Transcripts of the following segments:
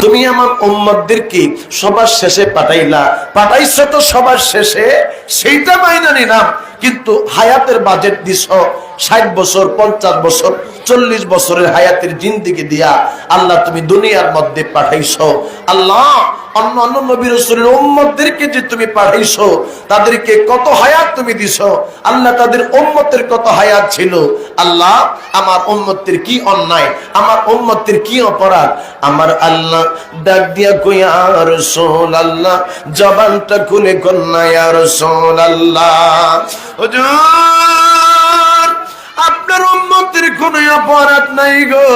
তুমি আমার উম্মতদেরকে সবার শেষে পাঠাইছো তো সবার শেষে, সেইটা মাইনা নিলাম, কিন্তু হায়াতের বাজেট দিছ 60 বছর, 50 বছর, 40 বছরের হায়াতের জিন্দেগি দিয়া আল্লাহ তুমি দুনিয়ার মধ্যে পাঠাইছো। আল্লাহ অন্য অন্য নবী রাসূলের উম্মতদেরকে যে তুমি পাঠাইছো, তাদেরকে কত হায়াত তুমি দিছো আল্লাহ, তাদের উম্মতের কত হায়াত ছিল আল্লাহ। আমার উম্মতের কি অন্যায়, আমার উম্মতের কি অপরাধ, আমার আল্লাহ ডাক দিয়া কই ইয়া রাসূলুল্লাহ, জবানটা খুলে কন্যা ইয়া রাসূলুল্লাহ, হুজুর আপনার উম্মতের কোনো অপরাধ নাই গো,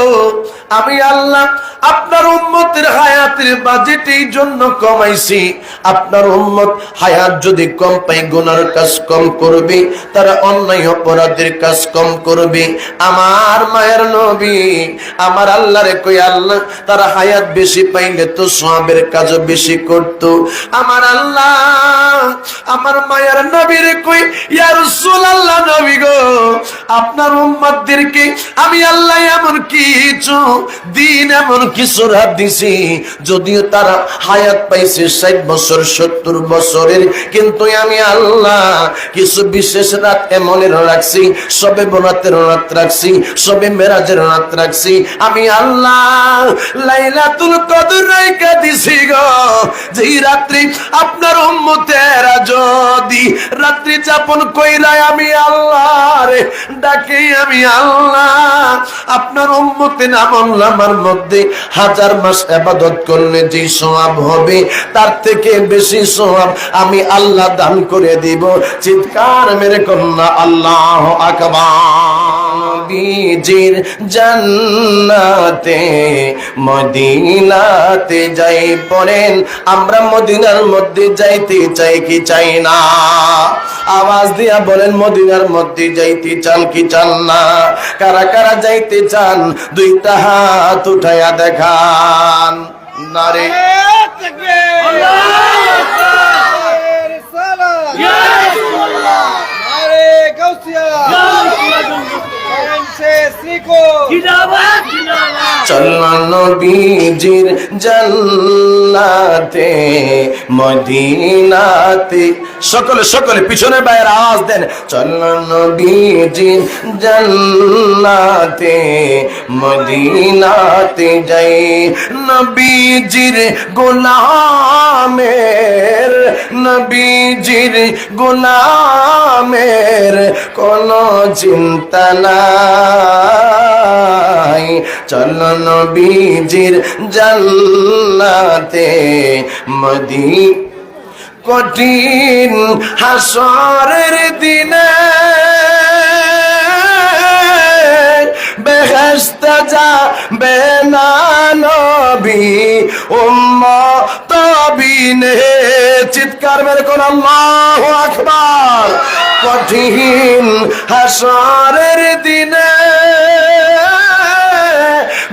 আমি আল্লাহ আপনার উম্মতের হায়াতের বাজেট এই জন্য কমাইছি। আপনার উম্মত হায়াত যদি কম পায়, গুনার কাজ কম করবে, তারা অন্যায় অপরাধের কাজ কম করবে। আমার মায়ের নবী আমার আল্লাহরে কই আল্লাহ তারা হায়াত বেশি পাইলে তো সওয়াবের কাজও বেশি করত। আমার আল্লাহ আমার মায়ের নবীরে কই ইয়া রাসূলুল্লাহ, নবী গো আপনার উম্মতদেরকে আমি আল্লাহ এমন কিছু দিন, এমন কিছু রাত দিছি, যদিও তারা হায়াত পাইছে 60 বছর 70 বছরের, কিন্তু আমি আল্লাহ কিছু বিশেষ রাত এমনের রাখছি, সবে বরাতের রাত রাখছি, সবে মেরাজের রাত রাখছি। আমি আল্লাহ লাইলাতুল কদর রাইখা দিছি গো, যেই রাত্রি আপনার উম্মতেরা যদি রাত্রি যাপন কইরা আমি আল্লাহ রে ডাকে, আমি আল্লাহ আপনার উম্মতের আমলনামার মধ্যে 1000 মাস ইবাদত করলে যে সওয়াব হবে, তার থেকে বেশি সওয়াব আমি আল্লাহ দান করে দিব। চিৎকার মেরে কন্যা আল্লাহু আকবার। নবীজির জান্নাতে মদিনাতে যাই পড়েন, আমরা মদিনার মধ্যে যাইতে চাই কি চাই না? আওয়াজ দিয়া বলেন মদিনার মধ্যে যাইতে চান কি চান না? কারা কারা যাইতে চান দুইটা হাত উঠাইয়া দেখান। নারে চলো নবীজির জান্নাতে মদিনাতে, সকলে সকলে পিছনে বাইরে আওয়াজ দেন, চলো নবীজির জান্নাতে মদিনাতে যাই। নবীজির গোলামের, নবীজির গোলামের কোনো চিন্তা নাই, চলো নবীজির জান্নাতে মদিনা। কঠিন হাসরের দিনে বেহেশতে যাবে না নবী উম্মত বিনে, চিৎকার মেরে কোন আল্লাহু আকবার। কঠিন হাসরের দিনে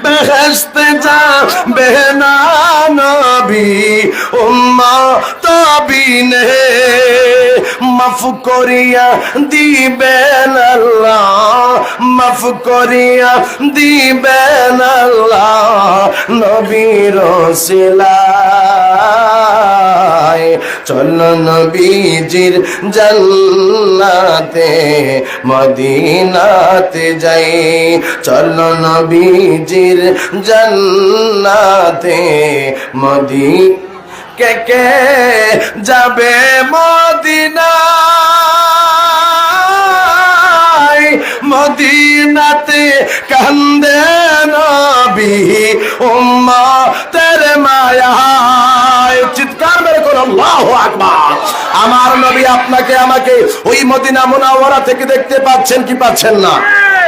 বেহেশতে যাবে না নবী উম্মত বিনে, মাফ করিয়া দিবেন আল্লাহ, মাফ করিয়া দিবেন আল্লাহ নবীর ওসিলায়। চলো নবীজির জান্নাতে মদিনাতে যাই, চলো নবীজির জান্নাতে মদিনা। কে কে যাবে মদিনায়, মদিনাতে কান্দে নবী উম্মতের মায়ায়, চিৎকার মেরে কোন আল্লাহু আকবার। আমার নবী আপনাকে আমাকে ওই মদিনা মুনাওয়ারা থেকে দেখতে পাচ্ছেন কি পাচ্ছেন না?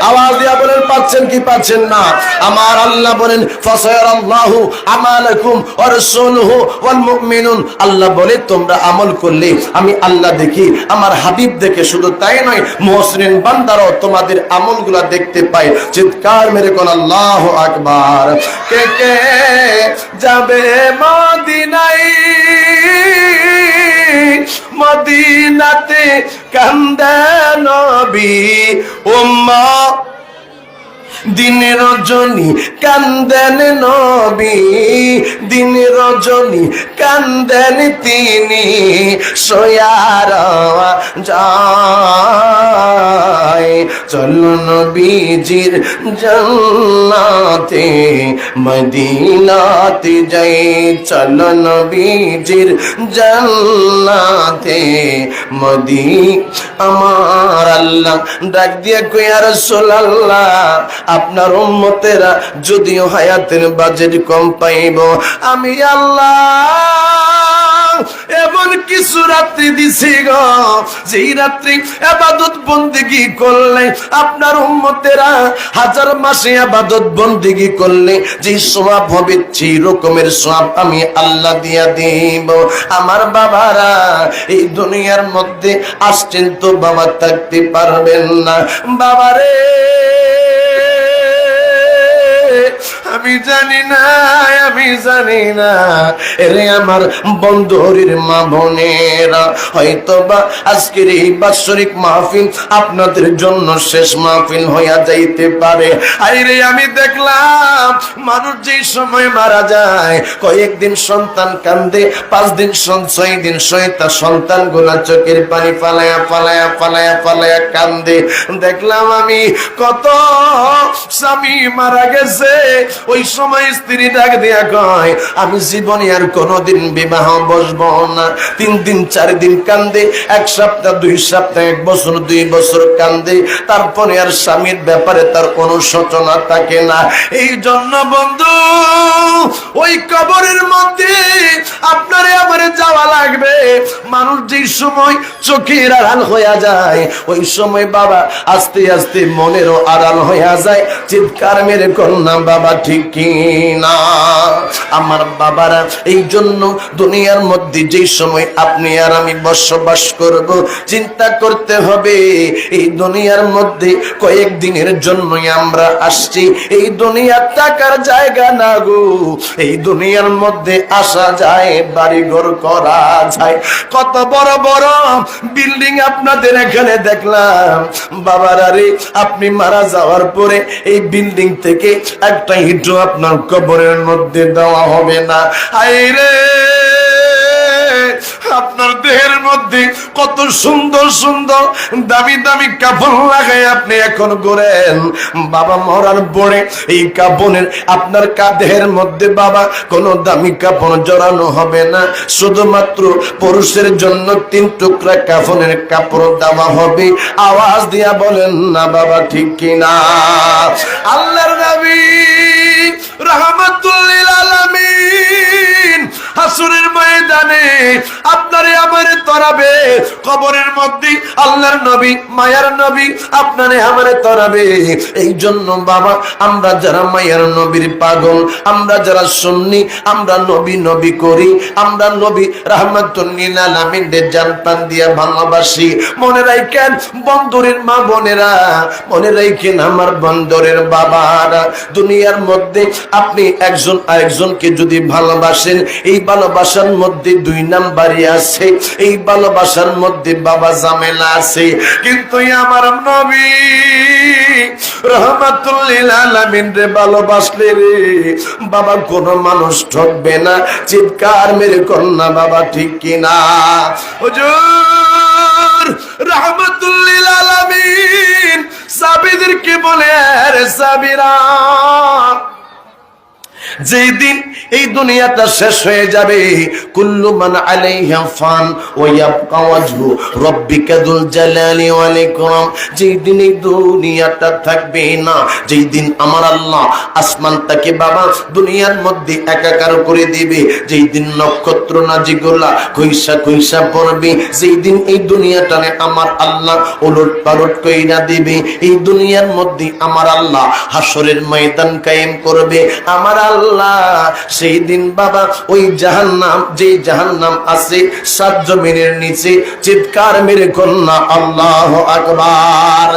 আওয়াজ দিয়া বলেন পাচ্ছেন কি পাচ্ছেন না? আমার আল্লাহ বলেন ফাসায়ারাল্লাহু আমালাকুম ওয়া রাসূলুহু ওয়াল মুমিনুন, আল্লাহ বলে তোমরা আমল করলে আমি আল্লাহ দেখি, আমার হাবিব দেখে। শুধু তাই নয়, মুহসিন বান্দারাও তোমাদের আমলগুলা দেখতে পায়। চিৎকার মেরে কোন আল্লাহু আকবার। কে কে যাবে মদিনায়, মদিনাতে কান্দে নবী উম্মত, দিনের রজনী কান্দেন নবী, দিন রজনী কান্দেন তিনি সোয়ার যায় চলো নবীজির জান্নাতে মদিনাতে যাই চলো নবীজির জান্নাতে আমার আল্লাহ ডাক দিয়ে কই ইয়া রাসূলুল্লাহ আপনার উম্মতেরা যদিও হায়াতের বাজেট কম পাইব আমি আল্লাহ এমন কিছু রাত্রি দিছি গো যেই রাত্রি ইবাদত বন্দেগী করলে আপনার উম্মতেরা হাজার মাসে ইবাদত বন্দেগী করলে যে সওয়াব হবে সেই রকমের সওয়াব আমি আল্লাহ দিয়া দেব আমার বাবারা এই দুনিয়ার মধ্যে আসছেন তো বাবা থাকতে পারবেন না বাবারে আমি জানি না এরে আমার বন্ধুরের মা বোনেরা হয়তোবা আজকের এই বাৎসরিক মাহফিল আপনাদের জন্য শেষ মাহফিল হইয়া যাইতে পারে আরে আমি দেখলাম মানুষ যেই সময় মারা যায় কয়েকদিন সন্তান কান্দে 5 দিন 6 দিন সহিতা সন্তান গুলা চোখের পানি ফালায়া কান্দে দেখলাম আমি কত স্বামী মারা গেছে ওই সময় স্ত্রী ডাক দিয়া কয় আমি জীবনে আর কোনোদিন বিবাহ বসবো না 3 দিন 4 দিন কান্দে 1 সপ্তাহ 2 সপ্তাহ 1 বছর 2 বছর কান্দে তারপরে আর স্বামীর ব্যাপারে তার কোনো সচেতনতা থাকে না এই জন্য বন্ধু ওই কবরের মধ্যে আপনারে আমারে যাওয়া লাগবে মানুষ যেই সময় চোখের আড়াল হইয়া যায় ওই সময় বাবা আস্তে আস্তে মনেরও আড়াল হইয়া যায় চিৎকার মেরে কন্যা বাবা ঠিক কি না আমার বাবারা এই জন্য দুনিয়ার মধ্যে যেই সময় আপনি আর আমি বসবাস করব চিন্তা করতে হবে এই দুনিয়ার মধ্যে কয়েকদিনের জন্যই আমরা আসছি এই দুনিয়া টাকার জায়গা না গো এই দুনিয়ার মধ্যে আসা যায় বাড়িঘর করা যায় কত বড় বড় বিল্ডিং আপনাদের এখানে দেখলাম বাবারা রে আপনি মারা যাওয়ার পরে এই বিল্ডিং থেকে একটা ইটও আপনার কবরের মধ্যে দেওয়া হবে না আইরে আপনার দেহের মধ্যে কত সুন্দর সুন্দর দামি দামি কাপড় লাগাই আপনি এখন ঘোরেন বাবা মরার পরে এই কাপড়ের আপনার দেহের মধ্যে বাবা কোনো দামি কাপড় জড়ানো হবে না শুধুমাত্র পুরুষের জন্য 3 টুকরা কাফনের কাপড় দেওয়া হবে আওয়াজ দিয়া বলেন না বাবা ঠিক কিনা আল্লাহর নবী রাহমাতুল লিল আলামিন হাসরের ময়দানে আপনারে আমারে তরাবে কবরের মধ্যে আল্লাহর নবী মায়ার নবী আপনারে আমারে তরাবে এই জন্য বাবা আমরা যারা মায়ার নবীর পাগল আমরা যারা সুন্নি আমরা নবী নবী করি আমরা নবী রাহমাতুল লিল আলামিনের জান প্রাণ দিয়া ভালোবাসি মনে রাখেন বন্ধুরের মা বোনেরা মনে রাখেন আমার বন্ধুরের বাবারা দুনিয়ার মধ্যে আপনি একজন আরেকজনকে যদি ভালোবাসেন এই ভালোবাসার মধ্যে 2 নাম্বারই আছে এই ভালোবাসার মধ্যে বাবা ঝামেলা আছে কিন্তু আমার নবী রাহমাতুল লিল আলামিন রে ভালোবাসলে রে বাবা কোন মানুষ ঠকবে না চিৎকার মেরে কন্যা বাবা ঠিক কিনা হুজুর রাহমাতুল লিল আলামিন সাহাবীদেরকে বলে আরে সাহাবীরা যেই দিন এই দুনিয়াটা শেষ হয়ে যাবে কুল্লু মান আলাইহা ফান ওয়া ইয়াবকা ওয়াজহু রাব্বিকা যুল জালালি ওয়াল ইকরাম যেই দিন এই দুনিয়াটা থাকবে না যেই দিন আমার আল্লাহ আসমানটাকে বাবা দুনিয়ার মধ্যে একাকার করে দিবে যেই দিন নক্ষত্র নাজিগুলা কইসা পড়বে যেই দিন এই দুনিয়াটারে আমার আল্লাহ উলট পালট কইরা দিবে এই দুনিয়ার মধ্যে আমার আল্লাহ হাসরের ময়দান কায়েম করবে আমার আল্লাহ সেই দিন বাবা ওই জাহান্নাম যে জাহান্নাম আছে 7 জমিনের নিচে চিৎকার মেরে কন্যা আল্লাহু আকবার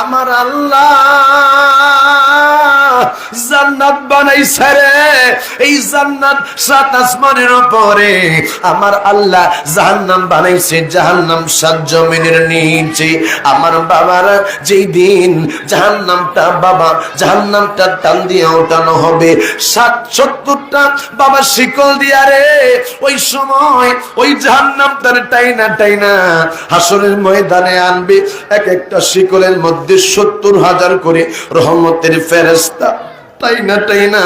আমার আল্লাহ জান্নাত বানাইছে রে। এই জান্নাত সাত আসমানের উপরে, আমার আল্লাহ জাহান্নাম বানাইছে জাহান্নাম সাত জমিনের নিচে। আমার বাবারা যেই দিন জাহান্নামটা বাবা জাহান্নামটা টান দিয়ে ওঠানো হবে ৭৭টা বাবা শিকল দিয়া রে, ওই সময় ওই জাহান্নামটার টাইনা টাইনা হাসরের ময়দানে আনবে। এক একটা শিকলের মধ্যে ৭০,০০০ করে রহমতের ফেরেশতা টাইনা টাইনা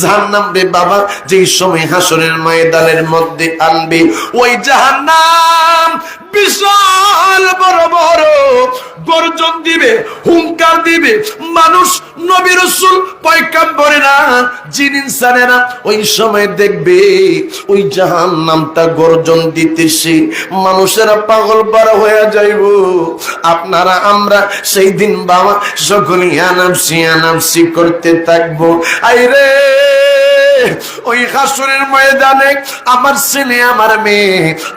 জাহান্নাম রে বাবা যেই সময় হাসরের ময়দানের মধ্যে আনবে, ওই জাহান্নাম বিশাল বড় বড় গর্জন দিবে, হুঙ্কার দিবে। মানুষ, নবী রাসূল পয়গম্বরেরা, জিন ইনসানেরা ওই সময় দেখবে ওই জাহান্নামটা গর্জন দিতেছে, মানুষেরা পাগল পারা হয়ে যাইব। আপনারা আমরা সেই দিন বাবা সকলেই আনাফসি আনাফসি করতে থাকবো। আইরে ওই হাসরের ময়দানে আমার ছেলে আমার মেয়ে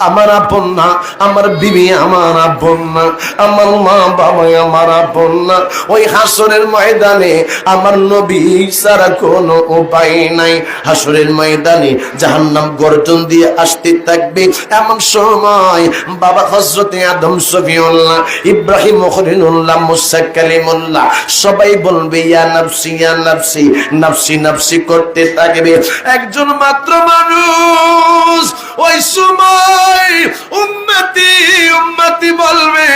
আমার আপন না, আমার বিবি আমার আপন না, আমার মা বাবা আমার আপন না। ওই হাসরের ময়দানে আমার নবী ছাড়া কোনো উপায় নাই। হাসরের ময়দানে জাহান্নাম গর্জন দিয়ে আসতে থাকবে। এমন সময় বাবা হযরতে আদম সফিউল্লাহ ইব্রাহিম খলিলুল্লাহ মুসা কালিমুল্লাহ সবাই বলবে ইয়া নাফসি ইয়া নাফসি, নাফসি নাফসি করতে থাকবে। একজন মাত্র মানুষ ওই সময় উম্মতি উম্মতি বলবে।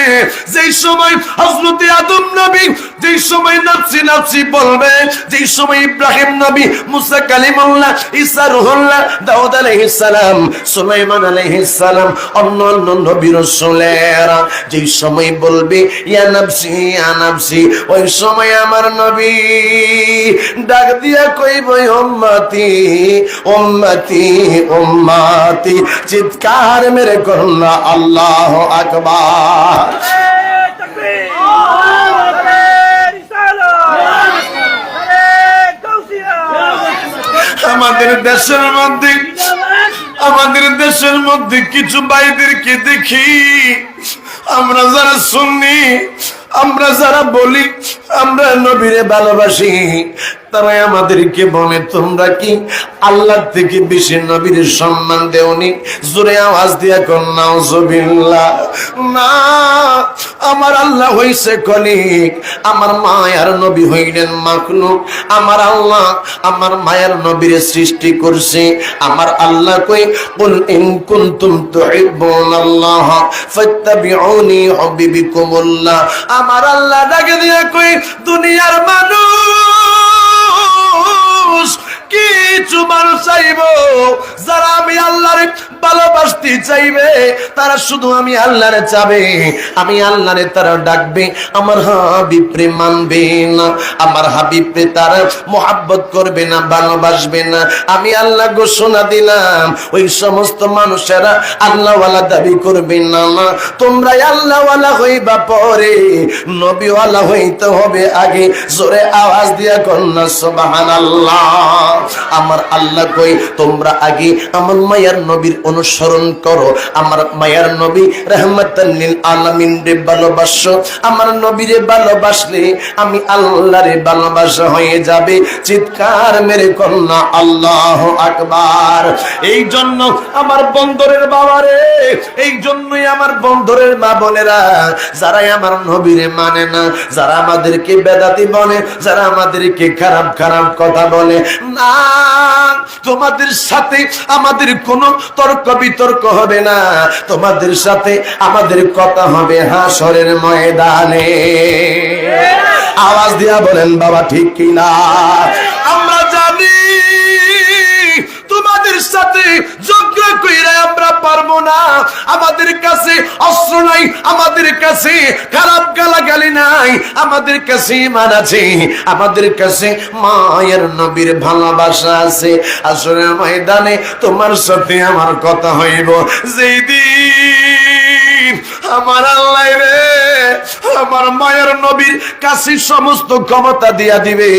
যেই সময় হযরত আদম নবী যেই সময় নাফসি নাফসি বলবে, যেই সময় ইব্রাহিম নবী মুসা কালিমুল্লাহ ঈসা রূহুল্লাহ দাউদ আলাইহিস সালাম সুলাইমান আলাইহিস সালাম অন্যান্য নবী রাসূলেরা যেই সময় বলবে ইয়া নাফসি ইয়া নাফসি, ওই সময় আমার নবী ডাক দিয়া কইব উম্মতি উম্মতি উম্মতি, চিৎকার মেরে করুন আল্লাহু আকবার। আমাদের দেশের মধ্যে কিছু ভাইদেরকে দেখি, আমরা যারা সুন্নি, আমরা যারা বলি আমরা নবীরে ভালোবাসি, তারা আমাদেরকে বলে তোমরা কি আল্লাহ থেকে বেশি নবীর সম্মান দেওনি? জোরে আওয়াজ দিয়া কর নাউজুবিল্লাহ। না, আমার আল্লাহ হইছে খলিক, আমার মায়ার নবী হইলেন মাখলুক। আমার আল্লাহ আমার মায়ার নবীরে সৃষ্টি করছে। আমার আল্লাহ কই কুল ইন কুনতুম তুহিব্বুনাল্লাহ ফাত্তাবিউনি ইউহিব্বুকুমুল্লাহ। আমার আল্লাহ ডাকে দিয়া কই দুনিয়ার মানুষ কিছু মানুষ চাইব যারা আমি আল্লাহরে ভালোবাসতে চাইবে, তারা শুধু আমি আল্লাহরে চাবে, আমি আল্লাহরে তারা ডাকবে, আমার হাবিবরে মানবে না, আমার হাবিবরে তারা মোহাব্বত করবে না, ভালোবাসবে না। আমি আল্লাহ ঘোষণা দিলাম ওই সমস্ত মানুষেরা আল্লাহওয়ালা দাবি করবে না। না, তোমরা আল্লাহওয়ালা হইবা পরে, নবীওয়ালা হইতে হবে আগে। জোরে আওয়াজ দিয়া কন্যা সুবহানাল্লাহ। আমার আল্লাহ কই তোমরা আগে আমার মায়ার নবীর অনুসরণ করো, আমার মায়ার নবী রাহমাতাল লিল আলামিন রে ভালোবাসো। আমার নবীরে ভালোবাসলে আমি আল্লাহরে ভালোবাসা হয়ে যাবে। চিৎকার মেরে কন্যা আল্লাহু আকবার। এই জন্য আমার বন্দরের বাবারে, এই জন্যই আমার বন্দরের মা বোনেরা, যারা আমার নবীরে মানে না, যারা আমাদেরকে বেদাতি বলে, যারা আমাদেরকে খারাপ খারাপ কথা বলে, না, তোমাদের সাথে আমাদের কোনো তর্ক বিতর্ক হবে না। তোমাদের সাথে আমাদের কথা হবে হাসরের ময়দানে। আওয়াজ দিয়া বলেন বাবা ঠিক কিনা? আমরা জানি তোমাদের সাথে যজ্ঞ কইরা আমরা পারবো না। আমাদের কাছে অস্ত্র নাই, আমাদের কাছে খারাপ গালাগালি নাই, আমাদের কাছে ঈমান আছে, আমাদের কাছে মায়ের নবীর ভালোবাসা আছে। আসলে ময়দানে তোমার সাথে আমার কথা হইব যেই দিন আমার আল্লাহ রে আমার মায়ের নবীর কাছে সমস্ত ক্ষমতা দিয়া দিবে।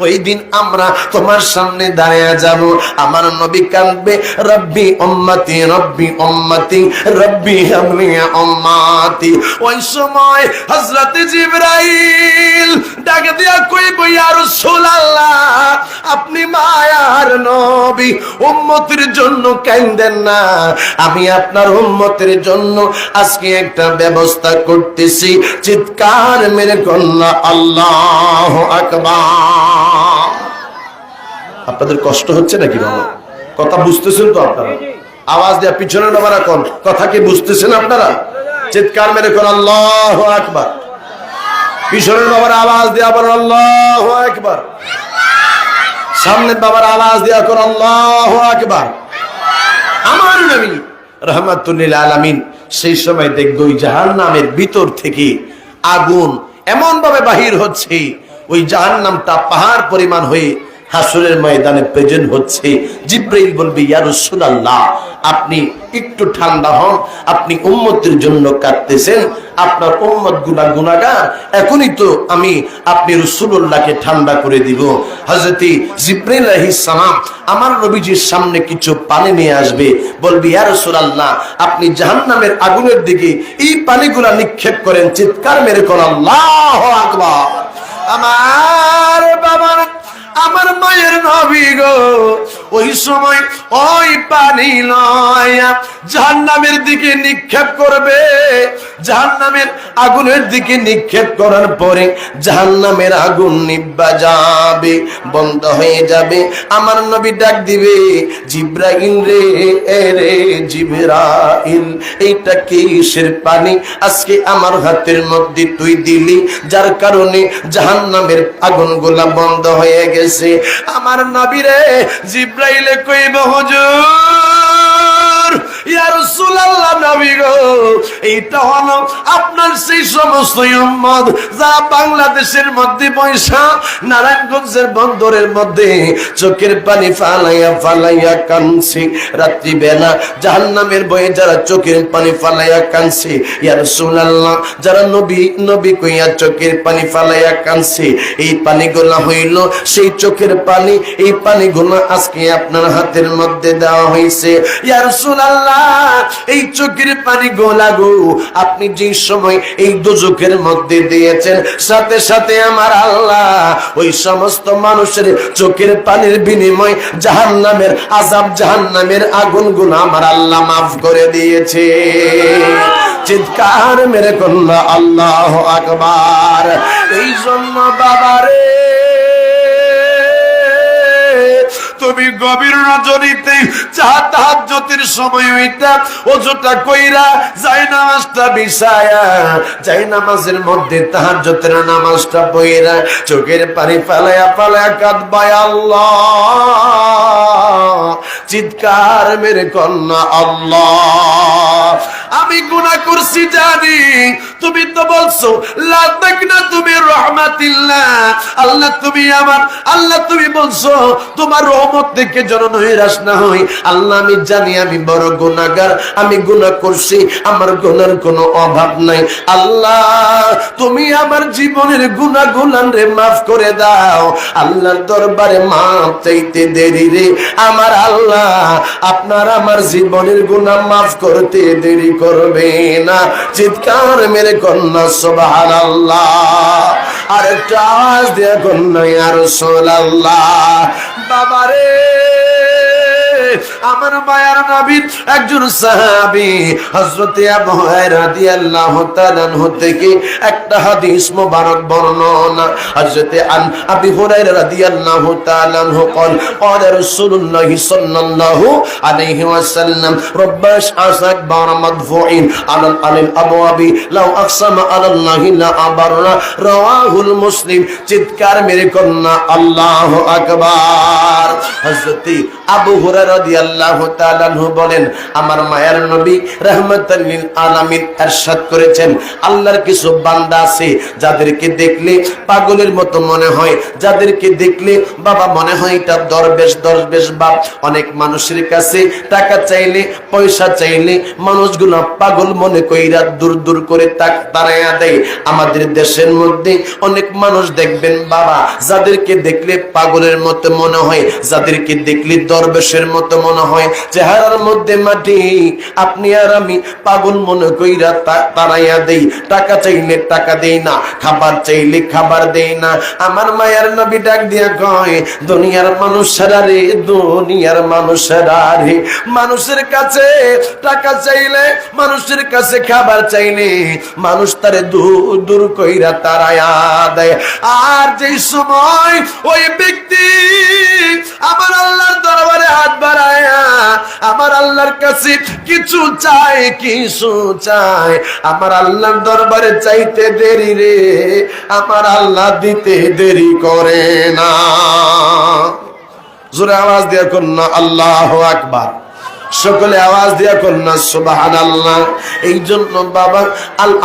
ওই দিন আমরা তোমার সামনে দাঁড়িয়ে যাব, আমার নবী কাঁদবে, রব্বি উম্মতি রব্বি উম্মতি রব্বি হাবলি উম্মতি। ওই সময় হযরত জিবরাইল ডাক দিয়া কইবে, ইয়া রাসূলুল্লাহ, আপনি মায়ার নবী, উম্মতের জন্য কাঁদেন না, আমি আপনার উম্মতের জন্য আজকে একটা ব্যবস্থা করতেছি। চিৎকার মেরে কন্যা আল্লাহু আকবার। আপনাদের কষ্ট হচ্ছে নাকি বাবা? কথা বুঝতেছেন তো আপনারা? আওয়াজ দেয়া পিছনে বাবারা কোন কথা কি বুঝতেছেন আপনারা? চিৎকার মেরে কোন আল্লাহু আকবার। পিছনের বাবার আওয়াজ দেয়া বলেন আল্লাহু আকবার। সামনে বাবার আওয়াজ দেয়া কোন আল্লাহু আকবার। আমার নবী রাহমাতুল লিল আলামিন সেই সময় দেখবে ওই জাহান্নামের ভিতর থেকে আগুন এমন ভাবে বাহির হচ্ছে, ওই জাহান্নামটা পাহাড় পরিমাণ হয়ে হাসরের ময়দানে প্রেজেন্ট হচ্ছে। জিবরাইল বলবে, ইয়া রাসূলুল্লাহ, আপনি একটু ঠান্ডা হন, আপনি উম্মতের জন্য কাঁদতেছেন, আপনার উম্মত গুনাহগার, এখনই তো আমি আপনি রাসূলুল্লাহকে ঠান্ডা করে দিব। হযরত জিবরাইল আলাইহিস সালাম আমার নবীজির সামনে কিছু পানি নিয়ে আসবে, বলবে, ইয়া রাসূলুল্লাহ, আপনি জাহান্নামের আগুনের দিকে এই পানিগুলা নিক্ষেপ করেন। চিৎকার মেরে কোন আল্লাহু আকবার। আমার বাবা, আমার মায়ের নবী গো, ওই সময় ওই পানি লয়া জাহান্নামের দিকে নিক্ষেপ করবে। জাহান্নামের আগুনের দিকে নিক্ষেপ করার পরে জাহান্নামের আগুন নিভা যাবে, বন্ধ হয়ে যাবে। আমার নবী ডাক দিবে, জিবরাইল রে, রে জিবরাইল, এইটা কিসের পানি আজকে আমার হাতের মধ্যে তুই দিলি, যার কারণে জাহান্নামের আগুনগুলা বন্ধ হয়ে গেছে। আমার নবী রে, জিবরাইলে কইবে, হুজুর, ইয়া রাসূলুল্লাহ, নবী গো, এইটা হলো আপনার সেই সমস্ত উম্মত যারা বাংলাদেশের মধ্যে পয়সা নারায়ণগঞ্জের বন্দরের মধ্যে চোখের পানি ফালাইয়া ফালাইয়া কানছে, রাত্রি বেলা জাহান্নামের ভয়ে যারা চোখের পানি ফালাইয়া কানছে। ইয়া রাসূলুল্লাহ, যারা নবী নবী কইয়া চোখের পানি ফালাইয়া কানছে, এই পানিগুলো হইল সেই চোখের পানি। এই পানিগুলো আজকে আপনার হাতের মধ্যে দেওয়া হয়েছে। ইয়া রাসূলুল্লাহ, এই চোখের পানি গোলা গো, আপনি যে সময় এই দোজখের মধ্যে দিয়েছেন, সাথে সাথে আমার আল্লাহ ওই সমস্ত মানুষের চোখের পানির বিনিময় জাহান্নামের আযাব, জাহান্নামের আগুনগুলো আমার আল্লাহ মাফ করে দিয়েছে। চিৎকার মেরে কন্যা আল্লাহু আকবার। এই জন্য বাবারে, তুমি গভীর রজনীতে তাহাজ্জুদের সময় হইতা ওযুটা কইরা জায়নামাজটা বিছায়া জায়নামাজের মধ্যে তাহাজ্জুদের নামাজটা পড়া চোখের পানি ফালায়া ফালায়া কাঁদবা, আল্লাহ, চিৎকার মেরে কন্যা আল্লাহ, আমি গুনাহ করছি জানি, তুমি তো বলছো লা তাকনা তুমি রাহমাতিল্লাহ, আল্লাহ তুমি আমার আল্লাহ, তুমি বলছো তোমার রহমত থেকে যেন নৈরাশ না হই। আল্লাহ, আমি জানি আমি বড় গুনাহগার, আমি গুনাহ করছি, আমার গুনার কোনো অভাব নাই। আল্লাহ, তুমি আমার জীবনের গুনাহগুলান রে মাফ করে দাও। আল্লাহর দরবারে মাফ চাইতে দেরি রে আমার আল্লাহ, আপনার আমার জীবনের গুনাহ মাফ করতে দেরি করবে না। চিৎকার মেরে কন্যা সুবহানাল্লাহ। আর একটা আওয়াজ দিয়ে কন্যা ইয়া রাসূলুল্লাহ। বাবারে, আমার মায়ার নবী একজন সাহাবী হযরত আবু হুরায়রা রাদিয়াল্লাহু তাআলা আনহু থেকে একটা হাদিস মোবারক বর্ণনা। হযরত আবু হুরায়রা রাদিয়াল্লাহু তাআলা আনহু قال قال رسول الله صلى الله عليه وسلم رباش أكبر مدفوع على الأبواب لو أقسم على الله لا أبر رواه المسلم। চিৎকার মেরে কন্যা আল্লাহু আকবার। হযরত আবু হুরায়রা রাদিয়াল্লাহু তাআলা আনহু বলেন, আমার মায়ার নবী রাহমাতাল লিল আলামিন ইরশাদ করেছেন, আল্লাহর কিছু বান্দা আছে যাদেরকে দেখলে পাগলের মতো মনে হয়, যাদেরকে দেখলে বাবা মনে হয় এটা দরবেশ বাপ। অনেক মানুষের কাছে টাকা চাইলে, পয়সা চাইলে মানুষগুলো পাগল মনে কইরা দূর দূর করে তাড়াইয়া দেয়। আমাদের দেশের মধ্যে অনেক মানুষ দেখবেন বাবা, যাদেরকে দেখলে পাগলের মতো মনে হয়, যাদেরকে দেখলে দরবেশের মতো মনে হয়, চেহারার মধ্যে মাটি, আপনি আর আমি পাগল মনে কইরা তাড়াইয়া দেই। টাকা চাইলে টাকা দেই না, খাবার চাইলে খাবার দেই না। আমার মায়ের নবী ডাক দিয়া কয়, দুনিয়ার মানুষেরা রে, দুনিয়ার মানুষেরা রে, মানুষের কাছে টাকা চাইলে, মানুষের কাছে খাবার চাইলে মানুষ তারে দূর দূর কইরা তাড়াইয়া দেয়। আর যেই সময় ওই ব্যক্তি আমার আল্লাহর দরবারে হাত বাড়ায়া আমার আল্লাহর কাছে কিছু চায়, কিছু চায়, আমার আল্লাহর দরবারে চাইতে দেরি রে, আমার আল্লাহ দিতে দেরি করে না। জোরে আওয়াজ দিয়া কন্যা আল্লাহু আকবার, সকলে আওয়াজ দিয়া কন্যা সুবহানাল্লাহ। এই জন্য বাবা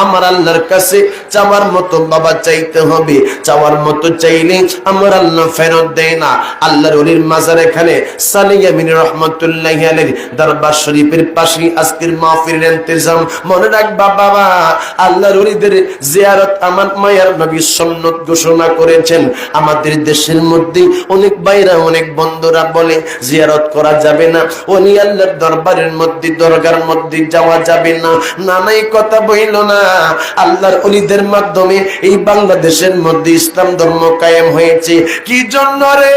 আমার আল্লাহর কাছে চাওয়ার মতো বাবা চাইতে হবে। চাওয়ার মতো চাইলে আমার আল্লাহ ফেরত দেয় না। আল্লাহর ওলির মাজার এখানে সালিয়া মিনি রহমাতুল্লাহি আলাইহির দরবার শরীফের পাশে আজকের মাহফিলের ইন্তজাম। মনে রাখবা বাবা, আল্লাহর ওলিদের জিয়ারত আমার মায়ার নবী সুন্নাত ঘোষণা করেছেন। আমাদের দেশের মধ্যে অনেক ভাইরা, অনেক বন্ধুরা বলে জিয়ারত করা যাবে না, ওলি আল্লাহর দরবারের মধ্যে, দরগার মধ্যে যাওয়া যাবে না। নানাই কথা বইল না। আল্লাহর ওলিদের মাধ্যমে এই বাংলাদেশের মধ্যে ইসলাম ধর্ম কায়েম হয়েছে। কি জন্য রে?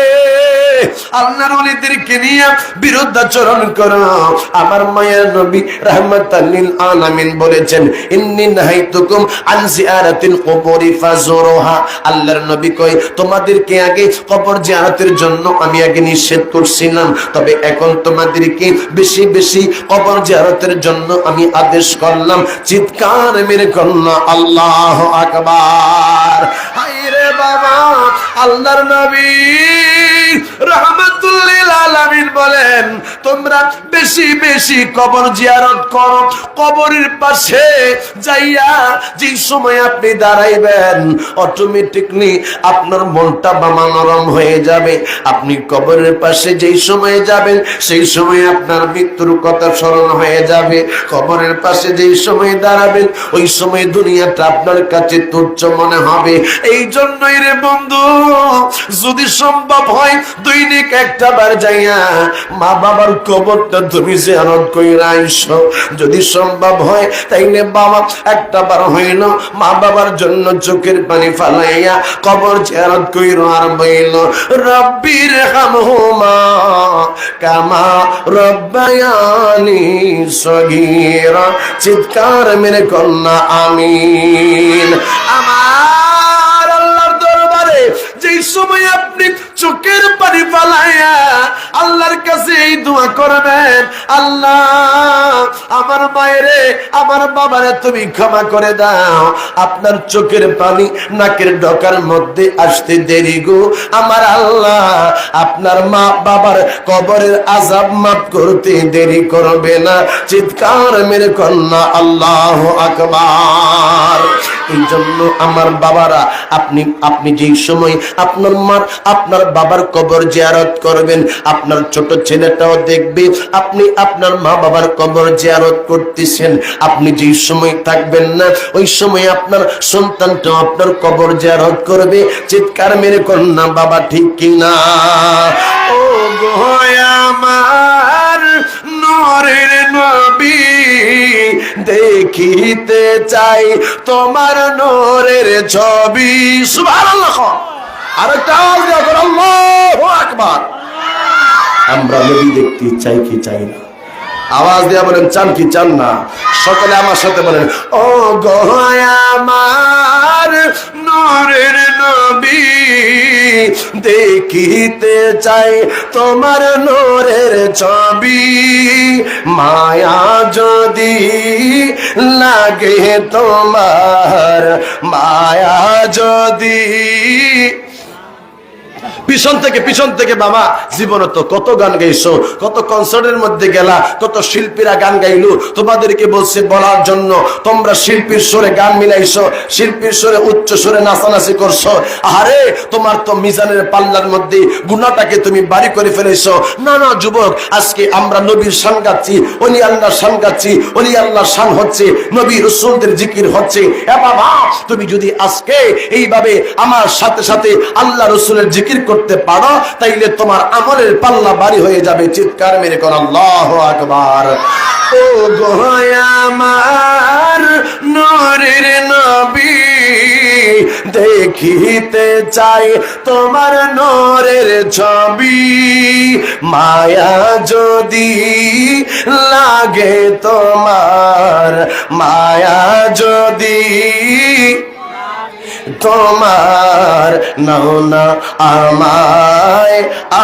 আল্লাহর ওলিদেরকে নিয়ে বিরুদ্ধাচরণ করো। আমার মায়ের নবী রাহমাতাল লিল আলামিন বলেছেন, ইন্নী নাহাইতুকুম আন জিয়ারাতিল কুবুরি ফাজুরুহা। আল্লাহর নবী কয়, তোমাদেরকে আগে কবর জিয়ারতের জন্য আমি আগে নিষেধ করছিলাম, তবে এখন তোমাদেরকে বেশি বেশি কবর জিয়ারতের জন্য আমি আদেশ করলাম। চিৎকার মেরে কন্যা আল্লাহু আকবার। হায়রে বাবা, আল্লাহর নবী রাহমাতুল লিল আলামিন বলেন, তোমরা বেশি বেশি কবর জিয়ারত করো। কবরের পাশে যাইয়া যে সময় আপনি দাঁড়াইবেন, অটোমেটিকলি আপনার মনটা বাবা নরম হয়ে যাবে। আপনি কবরের পাশে যেই সময় যাবেন, সেই সময় আপনার মৃত্যুর কথা স্মরণ হয়ে যাবে। কবরের পাশে যেই সময় দাঁড়াবেন, ওই সময় দুনিয়াটা আপনার কাছে তুচ্ছ মনে হবে। এই জন্যই রে বন্ধু, যদি সম্ভব হয় দৈনিক একটা বার যাইয়া মা বাবার কবরটা তুমি জিয়ারত কইরা আইসো। যদি সম্ভব হয় তাইলে বাবা একটা বার হইল মা বাবার জন্য চোখের পানি ফালাইয়া কবর জিয়ারত কইরো। আর বইল, রব্বির হামহুমা কামা রব্বায়ানি সগীরা। চিৎকার মেরে কন্যা আমিন। আমার আল্লাহর দরবারে যেই সময় আপনি চোখের পানি ফালাইয়া আল্লাহর কাছে এই দোয়া করবেন, আল্লাহ আমার মায়েরে, আমার বাবারে তুমি ক্ষমা করে দাও। আপনার চোখের পানি নাকের ডকার মধ্যে আসতে দেরি গো আমার আল্লাহ, আপনার মা বাবার কবরের আযাব মাফ করতে দেরি করবে না। চিৎকার মেরে কন্যা আল্লাহু আকবার। এই জন্য আমার বাবারা, আপনি যেই সময় আপনার বাবার কবর জিয়ারত করবেন, আপনার ছোট ছেলেটাও দেখবে আপনি আপনার মা বাবার কবর জিয়ারত করতেছেন। আপনি যেই সময় থাকবেন না, ওই সময় আপনার সন্তানটাও আপনার কবর জিয়ারত করবে। চিৎকার মেরে কন্যা বাবা ঠিক কিনা? ও গো আমার নূরের নবী, দেখিতে চাই তোমার নূরের ছবি। সুবহানাল্লাহ। আরেকটা আওয়াজ দিয়া বলো, আল্লাহু আকবার। আমরা নবী দেখতে চাই কি চাই না? আওয়াজ দিয়া বলেন, চান কি চান না? সকলে আমার সাথে বলেন, ও গো আমার নূরের নবী, দেখিতে চাই তোমার নূরের ছবি। মায়া যদি লাগে তোমার, মায়া যদি পিছন থেকে বাবা, জীবনে তো কত গান গাইছো, কত কনসার্টের মধ্যে গেলা, কত শিল্পীরা গান গাইলো, তোমাদেরকে বলছে বলার জন্য, তোমরা শিল্পীর সুরে গান মিলাইছো, শিল্পীর সুরে উচ্চ সুরে নাচানাচি করছো। আরে তোমার তো মিজানের পাল্লার মধ্যে গুনাহটাকে তুমি বাড়ি করে ফেলেছো। না না যুবক, আজকে আমরা নবীর শান গাচ্ছি, ওলি আল্লাহর শান গাচ্ছি, ওলি আল্লাহর শান হচ্ছে, নবী রাসূলদের জিকির হচ্ছে। এ বাবা, তুমি যদি আজকে এইভাবে আমার সাথে সাথে আল্লাহ রাসূলের জিকির করতে পারো, তাইলে তোমার আমলের পাল্লা ভারী হয়ে যাবে। চিৎকার মেরে কর আল্লাহু আকবার। ও গো আমার নূরের নবী, দেখিতে চাই তোমার নূরের ছবি, মায়া যদি লাগে তোমার, মায়া যদি তোমার, নাও না আমায়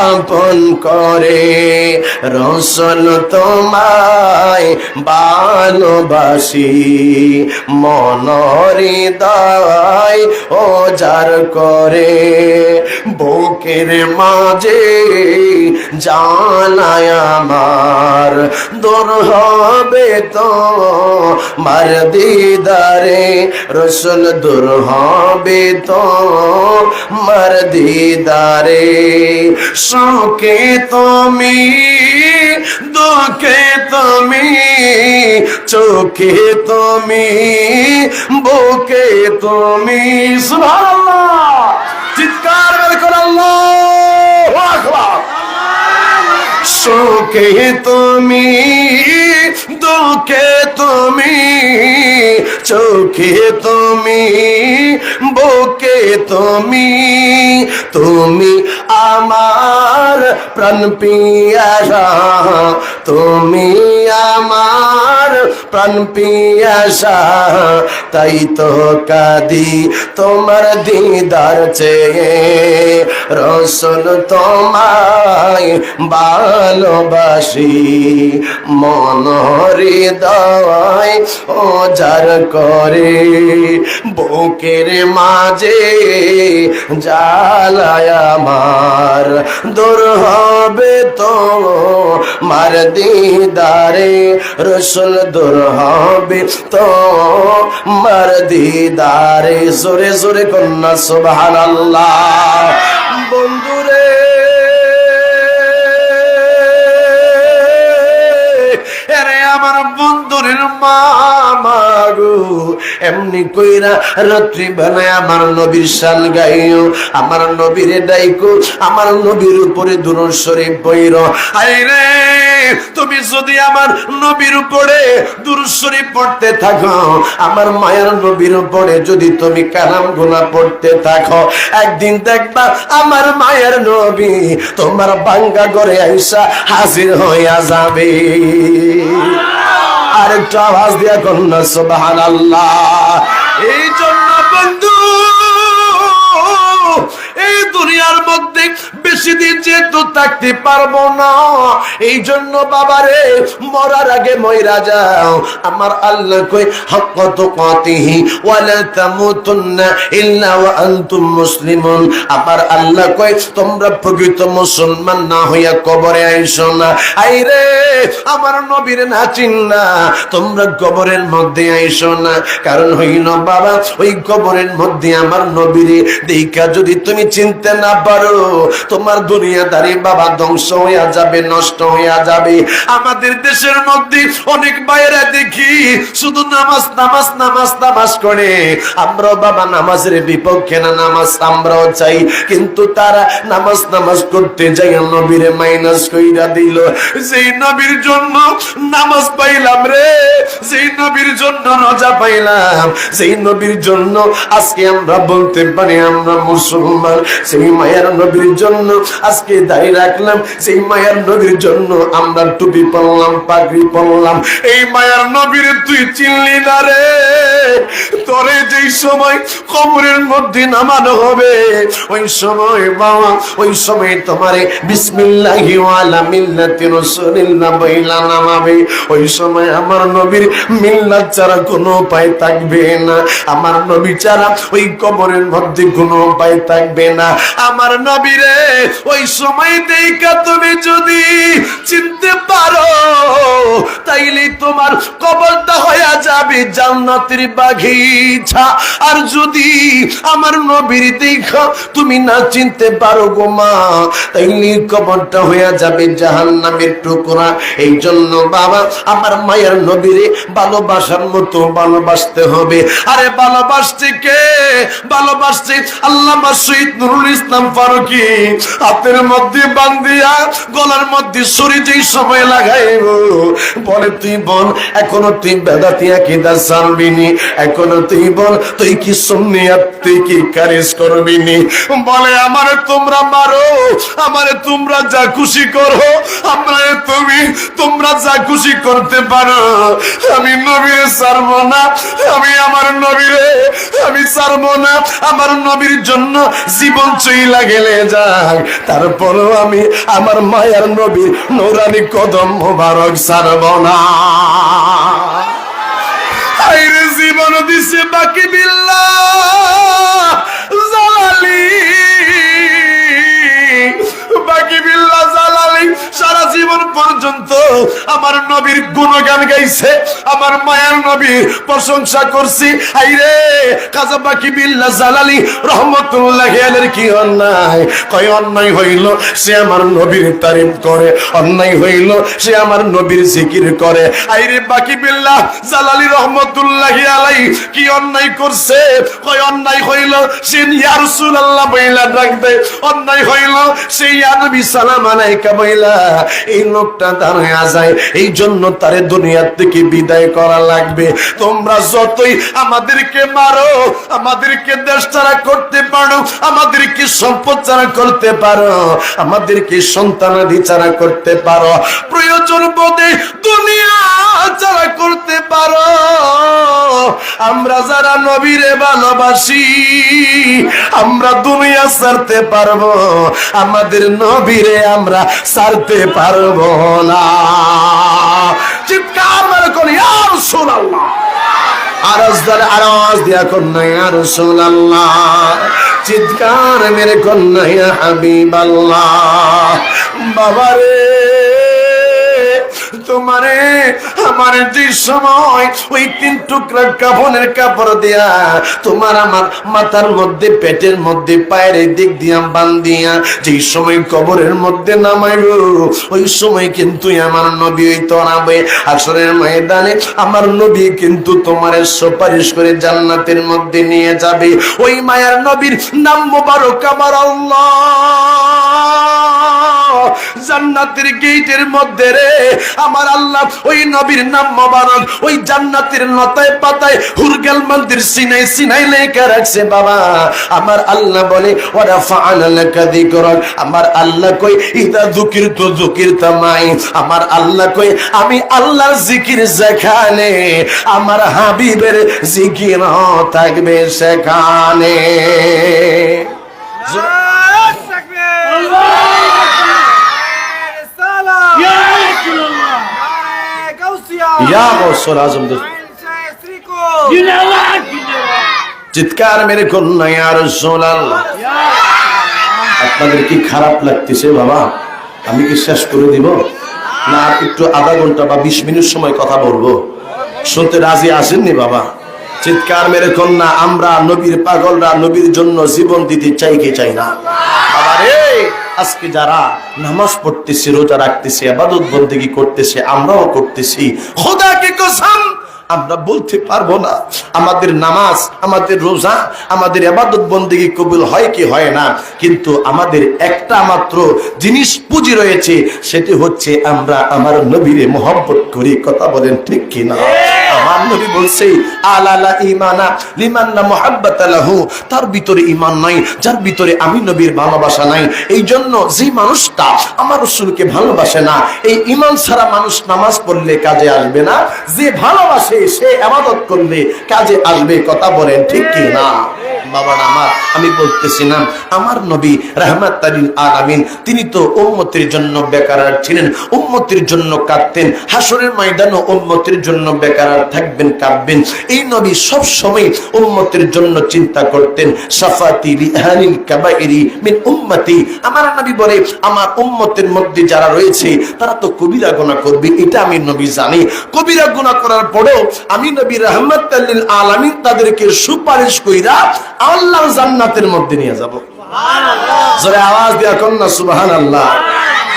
আপন করে, রাসূল তোমায় ভালোবাসি, মনের হৃদয় ওজার করে, বুকের মাঝে জ্বালায় আমার, দূর হবে তো মার দিদারে, রাসূল দূর হবে তো মার দিদারে, শোকে তুমি, দুঃখে তুমি, চোখে তুমি, বুকে তুমি, সুবহানাল্লাহ, চিৎকার করে আল্লাহু আকবার। শোকে তুমি, দুঃখে তুমি, চোখে তুমি, বুকে তুমি, তুমি আমার প্রাণ পিয়াসা, তুমি আমার প্রাণ পিয়াসা, তাই তো কাঁদি তোমার দিদার চেয়ে, রাসূল তোমায় ভালোবাসি, মনের হৃদয় ওজার করে, বুকের মাঝে জ্বালায় আমার, দূর হবে তো মার দিদারে, রাসূল দূর হবে তো মার দিদারে। জোরে জোরে কন্যা সুবহানাল্লাহ। বন্ধুরে, আমার বন্ধুরের মামা গো, এমনি কইরা রাত্রি বেলায় আমার নবীর শান গাইও, আমার নবীরে ডাইকো, আমার নবীর উপরে দুরূদ শরীফ পড়ো। আইরে তুমি যদি আমার নবীর উপরে দুরূদ শরীফ পড়তে থাকো, আমার মায়ের নবীর উপরে যদি তুমি কালাম গুনাহ পড়তে থাকো, একদিন দেখবা আমার মায়ের নবী তোমার ভাঙ্গা ঘরে আইসা হাজির হইয়া যাবে। আরেকটু আওয়াজ দিয়া কন্যা সুবহানাল্লাহ। এই জন্য বন্ধু, এই দুনিয়ার মধ্যে বেশি দিন যেহেতু থাকতে পারবো না, এই জন্য বাবারে মরার আগে মইরা যাও। আমার আল্লাহ কই হাক্কা তুকাতিহি ওয়ালা তামুতুন্না ইল্লা ওয়া আনতুম মুসলিমুন। আমার আল্লাহ কই তোমরা প্রকৃত মুসলমান না হইয়া কবরে আইসো না। আইরে আমার নবীর না চিন্না তোমরা কবরের মধ্যে আইসো না। কারণ হইল বাবা, ওই কবরের মধ্যে আমার নবীরে দেখা যদি তুমি চিনতে না পারো, তোমার দুনিয়াদারি বাবা ধ্বংস হইয়া যাবে, নষ্ট হইয়া যাবে। আমাদের দেশের মধ্যে অনেক বাইরে দেখি শুধু নামাজ নামাজ নামাজ নামাজ করে। আমরাও বাবা নামাজের বিপক্ষে না, নামাজ আমরাও চাই, কিন্তু তারা নামাজ নামাজ করতে যাই নবীরে মাইনাস কইরা দিল। যেই নবীর জন্য নামাজ পাইলাম রে, যেই নবীর জন্য রোজা পাইলাম, সেই নবীর জন্য আজকে আমরা বলতে পারি আমরা মুসলমান। সেই মায়ের নবীর জন্য আজকে দাঁড়িয়ে রাখলাম, সেই মায়ের নবীর জন্য আমরা টুপি পরলাম, পাগড়ি পরলাম। এই মায়ের নবীর তুই চিনলি না রে। তোরে যেই সময় কবরের মধ্যে নামানো হবে ওই সময় বাবা, ওই সময় তোমারে বিসমিল্লাহি ওয়া আলা মিল্লাতি রাসূলিল্লাহ বইলা নামাবে। ওই সময় আমার নবীর মিল্লাত ছাড়া কোনো উপায় থাকবে না, আমার নবী ছাড়া ওই কবরের মধ্যে কোনো উপায় থাকবে না। আমার নবীরে ওই সময় দেখা তুমি যদি চিনতে পারো তাইলে তোমার কবরটা হয়ে যাবে জান্নাতের বাগিচা। আর যদি আমার নবীর দেখা তুমি না চিনতে পারো গো মা, তাইলে কবরটা হয়ে যাবে জাহান্নামের টুকরা। এই জন্য বাবা আমার মায়ের নবীরে ভালোবাসার মতো ভালোবাসতে হবে। আরে ভালোবাসছে কে? ভালোবাসছে আল্লামা শহীদ নুরুল ইসলাম ফারুকী। হাতের মধ্যে বান্ধিয়া গলার মধ্যে ছুরি যেই সময় লাগাইব বলে তুই বল এখনো তুই বেদাতি আকীদা ছাড়বিনি, এখনো তুই বল তুই কি সুন্নিয়াত তুই কি খারিজ করবিনি। বলে আমারে তোমরা মারো, আমারে তোমরা যা খুশি করো, আমারে তোমরা যা খুশি করতে পারো, আমি নবীরে ছাড়বো না, আমি আমার নবীরে আমি ছাড়বো না। আমার নবীর জন্য জীবন চইলা গেলে যাক, তারপরেও আমি আমার মায়ের নবীর নূরানি কদম মোবারক ছাড়বো না। আইরে জীবন দিছে বাকি বিল্লাহ জালালি, বাকি বিল্লাহ জালালি সারা জীবন পর্যন্ত আমার নবীর গুণগান গাইছে, আমার মায়ের নবীর প্রশংসা করছি। আইরে কাজা বাকি বিল্লাহ জালালি রহমতুল্লাহ আলাইহির কি অন্যায়? কয় অন্যায় হইল সে আমার নবীর তারিফ করে, অন্যায় হইল সে আমার নবীর জিকির করে। আইরে বাকি বিল্লাহ জালালি রহমতুল্লাহ আলাইহি কি অন্যায় করছে? কয় অন্যায় হইল সে ইয়া রাসূলুল্লাহ বইলা ডাক দেয়, অন্যায় হইল সে ইয়া নবী সালাম আলাইকা বইলা এই লোকটা দাঁড়ায়া যায়। এই জন্য তারে দুনিয়া থেকে বিদায় করা লাগবে। তোমরা যতই আমাদেরকে মারো, আমাদেরকে দেশ ছাড়া করতে পারো, আমাদেরকে সম্পদ ছাড়া করতে পারো, আমাদেরকে সন্তানাদি ছাড়া করতে পারো, প্রয়োজন বোধে দুনিয়া ছাড়া করতে পারো, আমরা যারা নবীরে ভালোবাসি আমরা দুনিয়া ছাড়তে পারবো, আমাদের নবীরে আমরা ছাড়তে পারবো না। চিৎকার মেরে কোন ইয়া রাসূলুল্লাহ, আওয়াজ দিয়া কন্যা ইয়া রাসূলুল্লাহ, চিৎকার মেরে কন্যা ইয়া হাবিবাল্লাহ। বাবারে তোমারে আমার যে সময় ওই 3 টুকরা কাফনের কাপড় দিয়া তোমার আমার মাথার মধ্যে পেটের মধ্যে পায়ের দিক দিয়া বান্ধিয়া যে সময় কবরের মধ্যে নামাইবো ওই সময় কিন্তু আমার নবী তরাবে হাসরের ময়দানে, আমার নবী কিন্তু তোমারে সুপারিশ করে জান্নাতের মধ্যে নিয়ে যাবে। ওই মায়ার নবীর নাম মোবারক আমার আল্লাহ জান্নাতের গেটের মধ্যে রে আমার আল্লাহ ওই নবীর নাম মোবারক ওই জান্নাতের লতায় পাতায় হুরগাল মন্দির সিনাই সিনাই লেখা রাখছে। বাবা আমার আল্লাহ বলে ওরা ফাআলা লাকা যিকরাক, আমার আল্লাহ কই ইদা যুকিরতু যুকিরতা মাই, আমার আল্লাহ কই আমি আল্লাহর জিকির যেখানে আমার হাবিবের জিকির থাকবে সেখানে। চিৎকার মেরে কন্যা ইয়া রাসূলুল্লাহ। আপনাদের কি খারাপ লাগতেছে বাবা? আমি কি শেষ করে দিব না একটু আধা ঘন্টা বা 20 মিনিট সময় কথা বলবো? শুনতে রাজি আসেননি বাবা? চিৎকার মেরে কন্যা আমরা নবীর পাগলরা নবীর জন্য জীবন দিতে চাই কি চাই না? বাবা রে আজকে যারা নামাজ পড়তেছে, রোজা রাখতেছে, ইবাদত বন্দেগী করতেছে, আমরাও করতেছি, খোদাকে কসম আমরা বলতে পারবো না আমাদের নামাজ, আমাদের রোজা, আমাদের ইবাদত বন্দেগী কবুল হয় কি হয় না, কিন্তু আমাদের একটা মাত্র জিনিস পুঁজি রয়েছে, সেটি হচ্ছে আমরা আমার নবীরে মহব্বত করি। কথা বলেন ঠিক কি না? আমার নবী বলছে আলালা ঈমানা লিমান লা মুহাব্বাতা লাহু, তার ভিতরে ঈমান নাই যার ভিতরে আমি নবীর ভালোবাসা নাই। এই জন্য যে মানুষটা আমার রাসূলকে ভালোবাসে না, এই ঈমান ছাড়া মানুষ নামাজ পড়লে কাজে আসবে না, যে ভালোবাসে সে ইবাদত করলে কাজে আসবে। কথা বলেন ঠিক কি না? বাবারা আমার, আমি বলতেছিলাম আমার নবী রাহমাতাল লিল আলামিন, তিনি তো উম্মতের জন্য বেকারার ছিলেন, উম্মতের জন্য কাঁদতেন, হাসরের ময়দানে উম্মতের জন্য বেকারার থাকবেন, কাঁদবেন। এই নবী সব সময় উম্মতের জন্য চিন্তা করতেন। শাফাতি লিআহলিল কাবাইরি মিন উম্মতি, আমার নবী বলে আমার উম্মতের মধ্যে যারা রয়েছে তারা তো কবিরা গুনাহ করবে, এটা আমি নবী জানি। কবিরা গুনাহ করার পরেও আমি নবী রাহমাতাল লিল আলামিন তাদেরকে সুপারিশ কইরা আল্লাহর জান্নাতের মধ্যে নিয়ে যাব। সুবহানাল্লাহ, জোরে আওয়াজ দিয়া কন্না সুবহানাল্লাহ।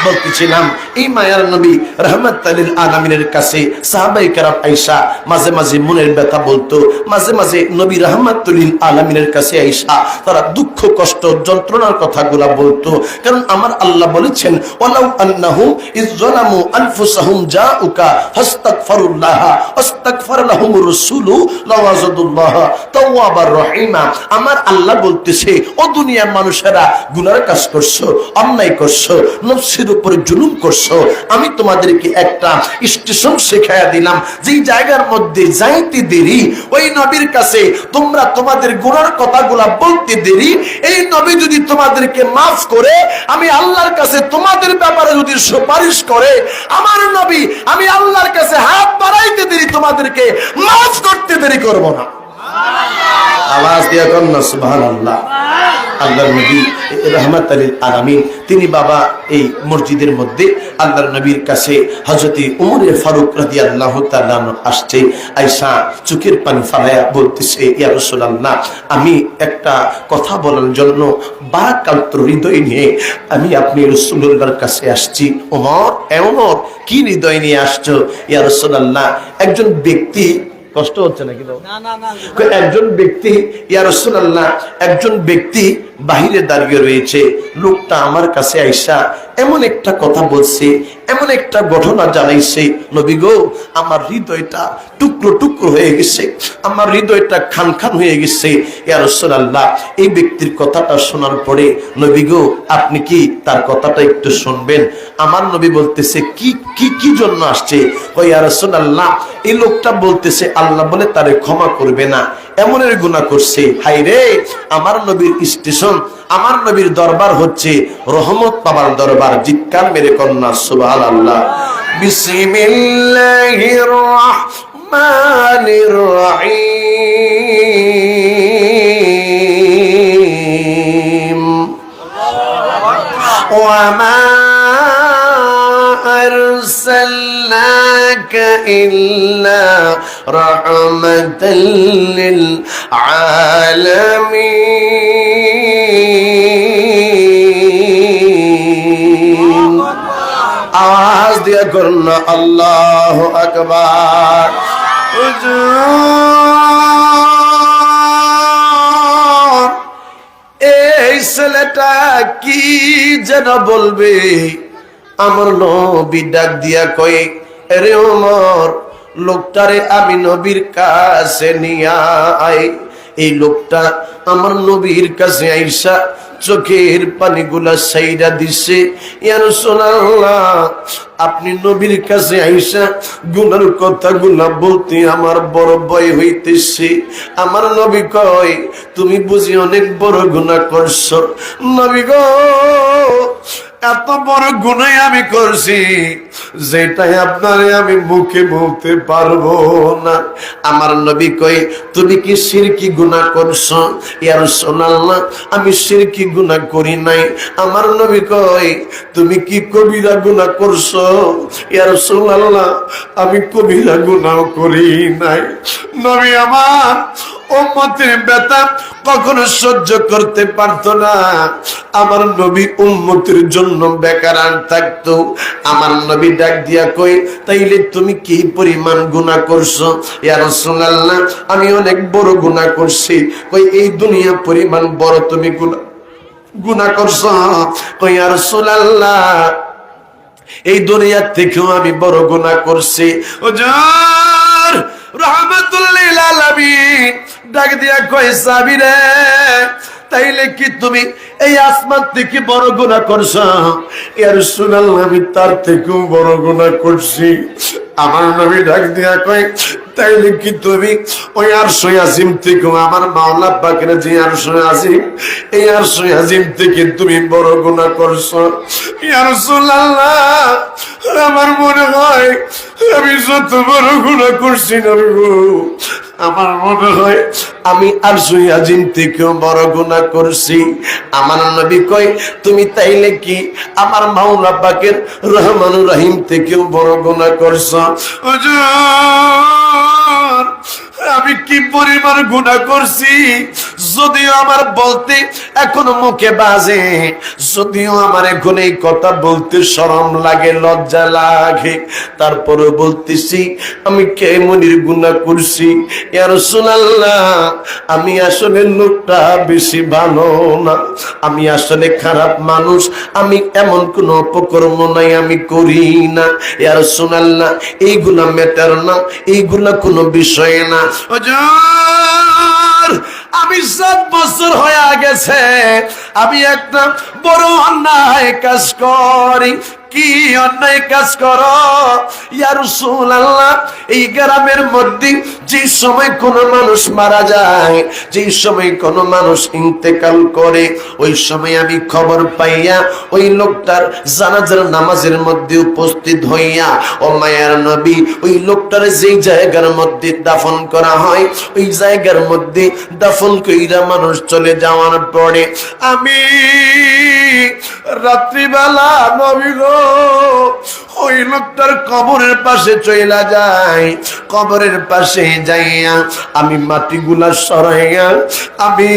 বলতেছিলাম এই মায়ার নবী রাহমাতাল লিল আলামিনের কাছে সাহাবায়ে কেরাম আয়েশা মাঝে মাঝে মনের ব্যথা বলতো, মাঝে মাঝে নবী রাহমাতুল লিল আলামিনের কাছে আয়েশা তারা দুঃখ কষ্ট যন্ত্রণার কথাগুলা বলতো। কারণ আমার আল্লাহ বলেছেন ওয়ালাউ আন্নাহুম ইয যালামু আনফুসাহুম জাউকা ফাস্তাগফিরুল্লাহ আস্তাগফার লাহুমুর রাসূলু লাওয়াজাদুল্লাহ তাওয়াবার রহিমা। আমার আল্লাহ বলতেছে ও দুনিয়ার মানুষেরা গুনার কাজ করছো, অন্যায় করছো, নফসের উপরে জুলুম করছো, আমি তোমাদেরকে একটা স্টেশন শেখায়া দিলাম, যেই জায়গার মধ্যে যাইতে দেরি ওই নবীর কাছে তোমরা তোমাদের গুনার কথাগুলা বলতে দেরি, এই নবী যদি তোমাদেরকে মাফ করে আমি আল্লাহর কাছে তোমাদের ব্যাপারে যদি সুপারিশ করে, আমার নবী আমি আল্লাহর কাছে হাত বাড়াইতে দেরি তোমাদেরকে মাফ করতে দেরি করব না। আওয়াজ দিয়া কন্না সুবহানাল্লাহ। আল্লাহর নবী রাহমাতাল লিল আলামিন তিনি বাবা এই মসজিদের মধ্যে আল্লাহর নবীর কাছে হযরত ওমর ফারুক রাদিয়াল্লাহু তাআলা আসছে। আয়েশা চোখের পানি ফেলায়া বলতেছে ইয়া রাসূলুল্লাহ, আমি একটা কথা বলার জন্য বারাকান্ত হৃদয় নিয়ে আমি আপনি রাসূলুল্লাহর কাছে আসছি। ওমর ওমর কি হৃদয় নিয়ে আসছো? ইয়া রাসূলুল্লাহ, একজন ব্যক্তি কষ্ট হচ্ছে নাকি? একজন ব্যক্তি ইয়া রাসূলুল্লাহ, একজন ব্যক্তি বাহিরে দাঁড়িয়ে রয়েছে, লোকটা আমার কাছে আইসা এমন একটা কথা বলছে, এমন একটা ঘটনা জানাইছে, নবী গো আমার হৃদয়টা টুকরো টুকরো হয়ে গেছে, আমার হৃদয়টা খান খান হয়ে গেছে। ইয়া রাসূলুল্লাহ, এই ব্যক্তির কথাটা শোনার পরে নবী গো আপনি কি তার কথাটা একটু শুনবেন? আমার নবী বলতেছে কি কি কি জন্য আসছে? ও ইয়া রাসূলুল্লাহ, এই লোকটা বলতেছে আল্লাহ বলে তারে ক্ষমা করবে না, এমনের গুনাহ করছে। হাই রে, আমার নবীর স্টেশন, আমার নবীর দরবার হচ্ছে রহমত পাবার দরবার। জিৎকার মেরে কন্যা সুবহানাল্লাহ। বিসমিল্লাহির রহমানির রহিম। ওয়া মা أرسلناك إلا رحمة للعالمين। आवाज दिया करना अल्लाह अकबर। এই ছেলেটা কি যেন বলবে, আমার নবী ডাক দিয়া কয় আরে ওমর, লোকটারে আমি নবীর কাছে নিয়ে আয়। এই লোকটা আমার নবীর কাছে আইসা চোখের পানিগুলা সাইরা দিছে। ইয়া রাসূলুল্লাহ, আপনি নবীর কাছে আইসা গুনার কথাগুলা বলতে আমার বড় ভয় হইতেছে। আমার নবী কয় তুমি বুঝি অনেক বড় গুনাহ করছো। নবী গো এত বড় গুনাহ আমি করছি যেটাই আপনারে আমি মুখে বলতে পারবো না। আমার নবী কয় তুমি কি শিরকি গুনাহ করছো? ইয়া রাসূলুল্লাহ, আমি শিরকি গুনাহ করি নাই। আমার নবী কয় তুমি কি কবিরা গুনাহ করছো? ইয়া রাসূলুল্লাহ, আমি কবিরা গুনাহ করি নাই। নবী আমার উম্মতের ব্যথা কখনো সহ্য করতে পারতো না। আমার নবী উম্মতের জন্য বেকারান থাকতো। আমার নবী ডাক দিয়া কই তাইলে তুমি কি পরিমাণ গুনাহ করছো? ইয়া রাসূলুল্লাহ, আমি অনেক বড় গুনাহ করছি। কই এই দুনিয়া পরিমাণ বড় তুমি গুনাহ করছো? কই ইয়া রাসূলুল্লাহ, এই দুনিয়া থেকেও আমি বড় গুনাহ করছি। ওজর রাহমাতুল লিল আলামিন ডাক দিয়া কয় সাবিরে তাইলে কি তুমি এই আসমান থেকে বড় গুনাহ করছো? ইয়া রাসূলুল্লাহ আমি তার থেকেও বড় গুনাহ করছি। আমার নবী ডাক দিয়া কয় তাইলে কি তুমি ওই আরশে আজিম থেকে আমার মাওলা পাকের যে আরশে আজিম এই আরশে আজিম থেকে তুমি বড় গুনাহ করছো? ইয়া রাসূলুল্লাহ আমার মনে হয় আমি যত বড় গুনাহ করছি নবী গো, আমার মনে হয় আমি আরশে আজিম থেকেও বড় গুনাহ করছি। আমার নবী কয় তুমি তাইলে কি আমার মাওলা পাকের রহমানুর রহিম থেকেও বড় গুনাহ করছো? হুজুর আমি কি পরিমাণ গুনাহ করছি যদিও আমার বলতে এখনো মুখে বাজে, যদিও আমার এখন এই কথা বলতে শরম লাগে, লজ্জা লাগে, তারপরে বলতেছি আমি কেমনির গুনাহ করছি। ইয়া রাসূলুল্লাহ আমি আসলে লোকটা বেশি ভালো না, আমি আসলে খারাপ মানুষ, আমি এমন কোন অপকর্ম নাই আমি করি না। ইয়া রাসূলুল্লাহ এইগুলা ম্যাটার না, এইগুলা কোনো বিষয় না। হুজুর আমি 7 বছর হয়ে গেছে আমি একটা বড় অন্যায় কাজ করি। কি অন্যায় কাজ করো? ইয়া রাসূলুল্লাহ এই গ্রামের মধ্যে যে সময় কোন মানুষ মারা যায়, যে সময় কোন মানুষ ইন্তেকাল করে, ওই সময় আমি খবর পাইয়া ওই লোকটার জানাজার নামাজের মধ্যে উপস্থিত হইয়া ও মায়ার নবী ওই লোকটার যেই জায়গার মধ্যে দাফন করা হয় ওই জায়গার মধ্যে দাফন কইরা মানুষ চলে যাওয়ার পরে আমি রাত্রিবেলা নবী গো ওই লোকটার কবরের পাশে চইলা যাই। কবরের পাশে যাইয়া আমি মাটিগুলা সরাইয়া, আমি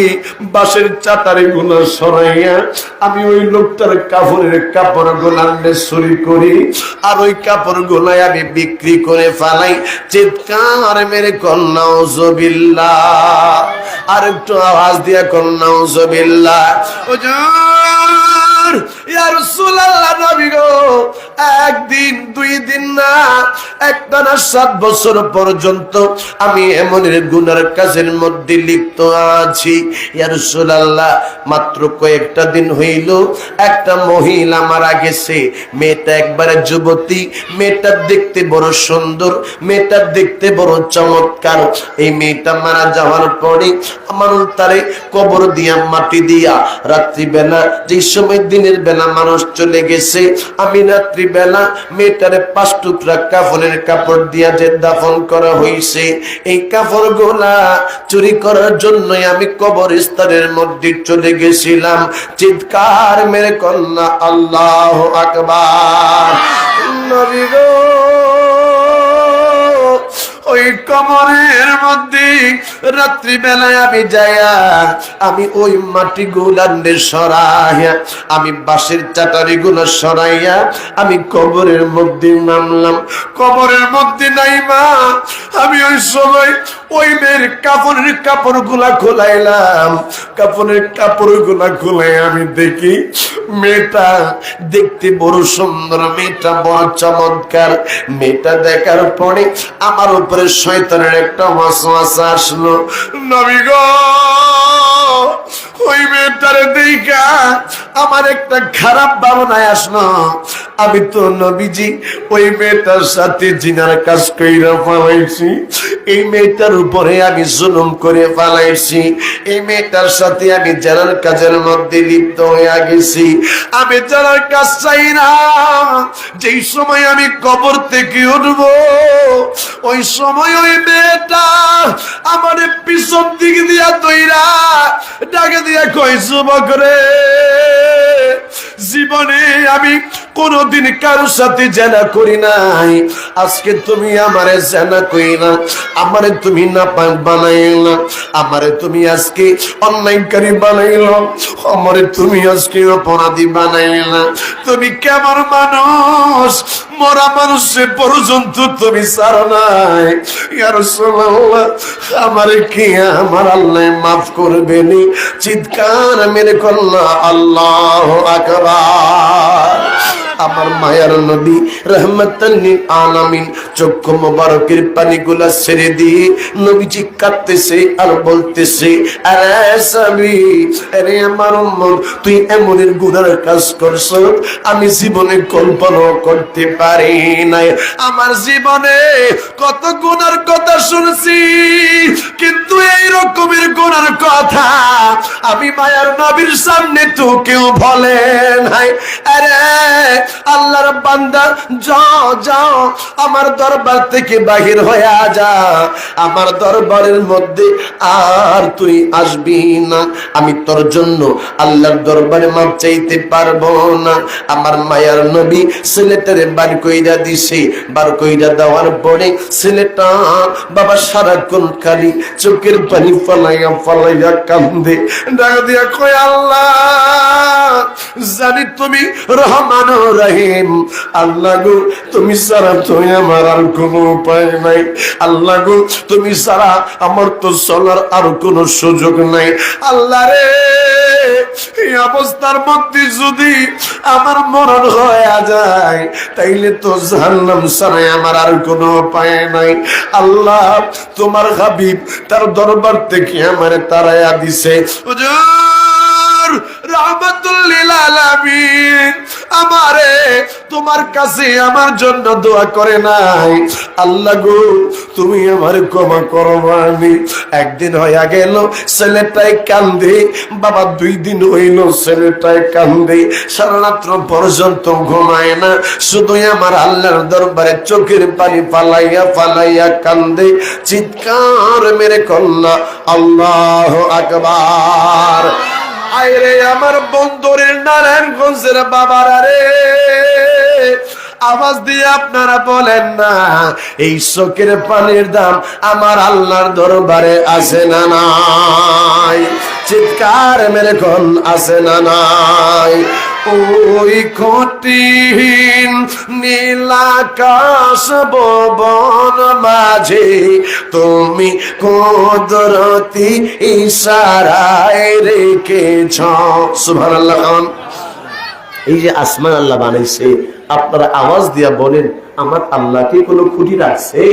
বাঁশের চাটারি গুলা সরাইয়া, আমি ওই লোকটার কাপড় গুলা চুরি করি আর ওই কাপড় গুলাই আমি বিক্রি করে ফেলাই। চিৎকার মেরে নাউজুবিল্লাহ, আর একটু আওয়াজ দিয়া নাউজুবিল্লাহ। হুজুর ইয়া রাসূলুল্লাহ নবী গো একদিন 2 দিন না একটানা 7 বছর পর্যন্ত আমি এমন গুনার কাজের মধ্যে লিপ্ত আছি। ইয়া রাসূলুল্লাহ মাত্র কয়েকটা দিন হইল একটা মহিলা মারা গেছে। মেয়েটা একবারে যুবতী, মেয়েটা দেখতে বড় সুন্দর, মেয়েটা দেখতে বড় চমৎকার। এই মেয়েটা মারা যাওয়ার পরে আমার তারে কবর দিয়া মাটি দিয়া রাত্রিবেলা যে সময় দিনের বেলা মানুষ চলে গেছে আমি রাত্রিবেলা মেয়েটারে 5 টুকরা কাফনের কাপড় দিয়া যে দাফন করা হয়েছে এই কাপড় গোলা চুরি করার জন্য আমি কবরস্থানের মধ্যে চলে গেছিলাম। চিৎকার মেরে কন্যা আল্লাহু আকবার। নবী গো ওই কবরের মধ্যে রাত্রিবেলায় আমি যাইয়া আমি ওই মাটি গুলান্ডে সরাইয়া, আমি বাঁশের চাটারি গুলো সরাইয়া আমি কবরের মধ্যে নামলাম। কবরের মধ্যে নাইমা আমি ওই সময় ওই মেয়ের কাপড় গুলা খোলাইলাম। কাপড় গুলা খোলাই আমি দেখি মেয়েটা দেখতে বড় সুন্দর, মেয়েটা বড় চমৎকার। মেয়েটা দেখার পরে আমার উপরে শয়তানের একটা ওয়াসওয়াসা আসলো। নবী গো ওই মেয়েটারে দেখা আমার একটা খারাপ ভাবনায় আসলো। আমি তো নবীজি ওই মেয়েটার সাথে জিনার কাজ কইরা ফেলাইছি, এই মেয়েটার উপরে আমি জুলুম করে ফেলাইছি, এই মেয়েটার সাথে আমি জানার কাজের মধ্যে লিপ্ত হয়ে গেছি। আমি জানার কাজ চাই না। যেই সময় আমি কবর থেকে উঠবো ওই সময় ওই মেয়েটা আমার পিছন দিক দিয়া দইরা ডাকে দিয়া কই যুবক রে, জীবনে আমি কোনদিন কারোর সাথে জেনা করি নাই, আজকে তুমি আমারে জেনা কইলা, আমারে তুমি নাপাক বানাইলা, আমারে তুমি আজকে অন্যায়কারী বানাইলা, আমারে তুমি আজকে অপরাধী বানাইলা। তুমি কেমন মানুষ? মরা মানুষের পর্যন্ত তুমি ছাড়ো নাই। ইয়া রাসূলুল্লাহ আমারে কি আমার আল্লাহ মাফ করবেনি? চিৎকার মেরে কন্যা আল্লাহু আকবার। আমার মায়ার নবী রাহমাতাল লিল আলামিন চক্ষু মোবারকের পানিগুলা ছেড়ে দিয়ে নবীজি কাঁদতেছে আর বলতেছে, আরে সাবি, আরে আমার উম্মত, তুই এমনের গুনার কাজ করছ আমি জীবনে কল্পনা করতে পারি নাই। আমার জীবনে কত গুনার কথা শুনছি, কিন্তু এই রকমের গুনার কথা আমি মায়ার নবীর সামনে তো কেউ বলে নাই। আরে আল্লাহর বান্দা, যাও যাও, আমার দরবার থেকে বাহির হয়ে যা, আমার দরবারের মধ্যে আর তুই আসবি না। আমি তোর জন্য আল্লাহর দরবারে মাপ চাইতে পারবো না। আমার মায়ার নবী ছেলেটারে বার কইরা দিছে। বার কইরা দেওয়ার পরে ছেলেটা বাবা সারাক্ষণ খালি চোখের পানি ফলাইয়া ফলাইয়া কান্দে, ডাক দিয়া কয়, আল্লাহ জানি তুমি রহমান রহিম, আল্লাহ গো তুমি ছাড়া তো আমার আর কোনো উপায় নাই, আল্লাহ গো তুমি ছাড়া আমার তো চলার আর কোনো সুযোগ নাই। আল্লাহ রে, এই অবস্থার মধ্যে যদি আমার মরণ হয়ে যায় তাইলে তো জাহান্নাম ছাড়াই আমার আর কোনো উপায় নাই। আল্লাহ তোমার হাবিব তার দরবার থেকে আমারে তাড়াইয়া দিছে। হুজুর রাহমাতুল লিল আলামিন আমারে তোমার কাছে আমার জন্য দোয়া করে নাই। আল্লাহ গো তুমি আমারে ক্ষমা করো। আমি একদিন হইয়া গেল ছেলেটাই কান্দে, বাবা 2 দিন হইল ছেলেটাই কান্দে, সারা রাত্র পর্যন্ত ঘুমায় না, শুধু আমার আল্লাহর দরবারে চোখের পানি ফালাইয়া ফালাইয়া কান্দে, চিৎকার মেরে কন্যা আল্লাহু আকবার। আইরে আমার বন্ধুরের নারায়ণগঞ্জের বাবারা রে, আওয়াজ দিয়ে আপনারা বলেন না এই চোখের পানির দাম আমার আল্লাহর দরবারে আছে না নাই? চিৎকার মেরে কোন আছে না নাই? ওই কঠিন নীলাকাশ ভুবন মাঝে তুমি কুদরতি ইশারায় রেখেছ। সুবহানাল্লাহ। এই যে আসমান আল্লাহ বানাইছে, আপনারা আওয়াজ দিয়া বলেন আমার আল্লাহ কি কোনো খুঁটি রাখছে?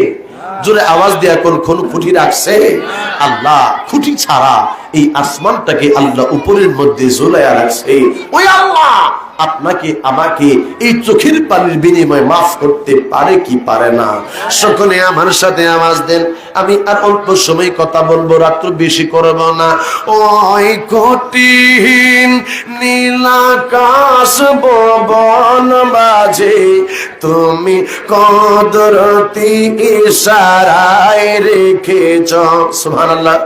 জোরে আওয়াজ দিয়া কোন খুঁটি রাখছে? আল্লাহ খুঁটি ছাড়া এই আসমানটাকে আল্লাহ উপরের মধ্যে ঝুলাইয়া রাখছে। ওই আল্লাহ আপনাকে আমাকে এই চোখের পানির বিনিময়ে মাফ করতে পারে কি পারে না? সকলে আমার সাথে আওয়াজ দেন। আমি আর অল্প সময় কথা বলবো, রাত্র বেশি করব না। ওই কঠিন নীলাকাশ ভুবন মাঝে তুমি কুদরতি ইশারায় রেখেছ। সুবহানাল্লাহ।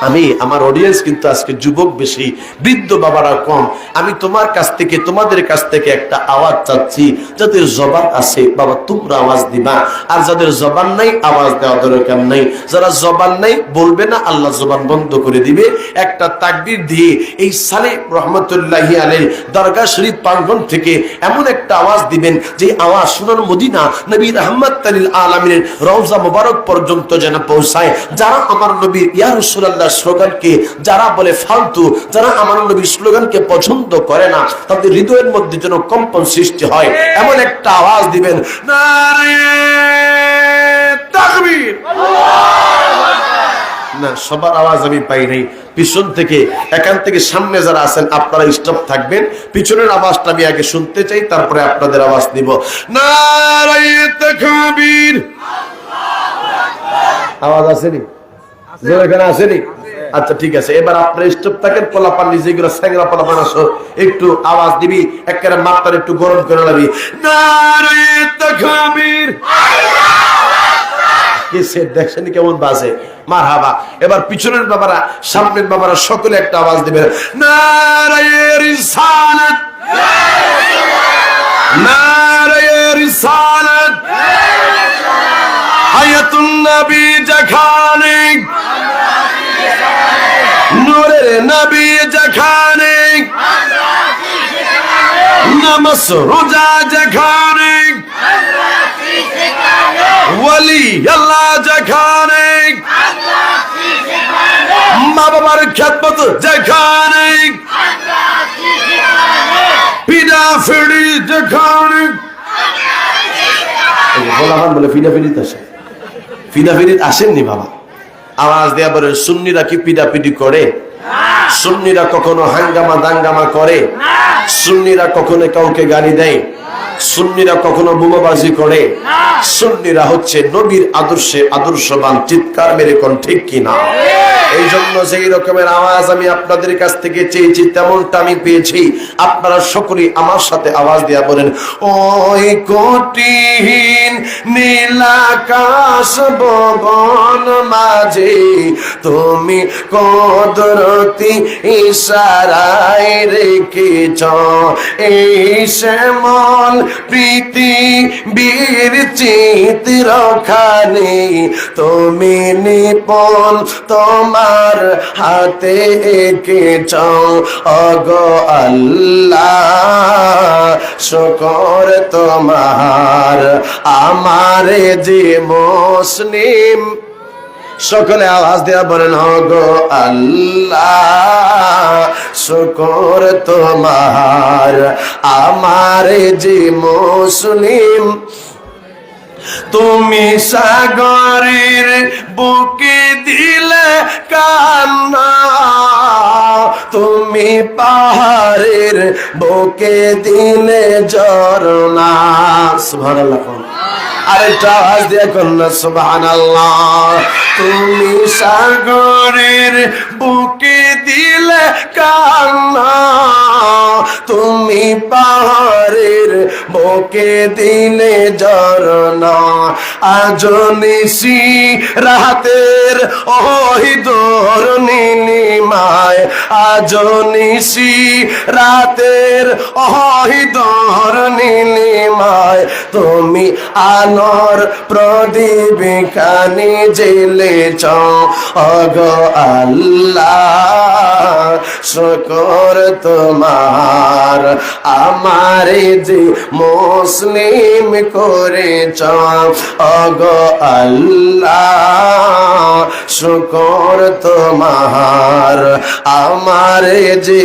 আমি আমার অডিয়েন্স কিন্তু আজকে যুবক বেশি, বৃদ্ধ বাবারা কম। আমি তোমার কাছ থেকে, তোমাদের কাছ থেকে একটা আওয়াজ চাচ্ছি, যাদের জবান আছে বাবা তোমরা আওয়াজ দিবা, আর যাদের জবান নাই আওয়াজ দেওয়া দরকার নাই। যারা জবান নাই বলবে না, আল্লাহ জবান বন্ধ করে দিবে। একটা তাকবীর দিয়ে এই সালেহ রহমতুল্লাহি আলাইহি দরগা শরীফ প্রাঙ্গণ থেকে এমন একটা আওয়াজ দিবেন যে আওয়াজ সোনার মদিনা নবী রাহমাতুল লিল আলামিনের রওজা মুবারক পর্যন্ত যেন পৌঁছায়। যারা আমার নবীর ইয়া রাসূলুল্লাহ স্লোগানকে যারা বলে ফালতু, যারা আমার নবীর স্লোগানকে পছন্দ করে না, তাদের হৃদয়ের মধ্যে যেন কম্পন সৃষ্টি হয়, এমন একটা আওয়াজ দিবেন, নারে তাকবীর। না, সবার আওয়াজ আমি পাই নাই। পিছন থেকে, এখান থেকে সামনে যারা আছেন আপনারা স্টপ থাকবেন, পিছনের আওয়াজটা আমি আগে শুনতে চাই, তারপরে আপনাদের আওয়াজ দিব। নারে তাকবীর। আওয়াজ আসেনি? এখানে আসেনি? আচ্ছা ঠিক আছে, এবার আপনার স্টপ থাকেন। পোলাপান যেগুলো স্যাংরা পোলাপান আসো, একটু আওয়াজ দিবি, একেবারে মাত্রার একটু গরম করে লাগবি। নারে তাকবীর। দেখছেন কেমন বাজে? মারহাবা। এবার পিছনের বাবারা, সামনের বাবারা সকলে একটা আওয়াজ দিবেন, নারে রিসালাত, নারে রিসালাত, হায়াতুন নবী যেখানে, নূরের নবী যেখানে, নামাজ রোজা যেখানে, ওয়ালি আল্লাহ যেখানে, মা বাবার খেদমত যেখানে, পিতা ফিডা ফিডি দেখানি বলাবান বলে ফিডা ফিডিতে আসে, ফিডা ফিডিতে আসেননি বাবা। আওয়াজ দেয়া বলে সুন্নিরা কি পিডাপিডি করে? সুন্নিরা কখনো হাঙ্গামা দাঙ্গামা করে? সুন্নিরা কখনো কাউকে গালি দেয়? সুন্নিরা কখনো বোমাবাজি করে? সুন্নিরা হচ্ছে নবীর আদর্শে আদর্শবান। চিৎকার মেরে কোন ঠিক কিনা? এই জন্য যেই রকমের আওয়াজ আমি আপনাদের কাছ থেকে চেয়েছি তেমনটা আমি পেয়েছি। আপনারা সকলেই আমার সাথে আওয়াজ দিয়া বলেন, ওই কঠিন নীলাকাশ ভবন মাঝে তুমি কদরতি ইশারায় রেখেছ এই শ্যামল পৃথিবীর চিত্রখানি তুমি নিপুণ তোমার হাতে এঁকেছ ওগো আল্লাহ শুকর তোমার। আমারে যে মুসলিম, সকলে আওয়াজ দেয়া বলেন ওগো আল্লাহ শুকর তোমার। আমারে যে মুসলিম তুমি সাগরের বুকে দিলে কান্না, তুমি পাহাড়ের বুকে দিলে ঝরনা। সুবহানাল্লাহ। আরেকটা আওয়াজ দিয়ে কন্যা সুবহানাল্লাহ। তুমি সাগরের বুকে দিলে কান্না, তুমি পাহাড়ের বুকে দিলে ঝরনা। আজ নিশি রাতের ওই দোর নীলিমায়, আজ নিশি রাতের ওই দোর নীলিমায় তুমি আলোর প্রদীপ খানি জ্বেলেছ ওগো আল্লাহ শুকর তোমার। আমারে যে মুসলিম করেছ ওগো আল্লাহ শুকর তোমার। আমারে যে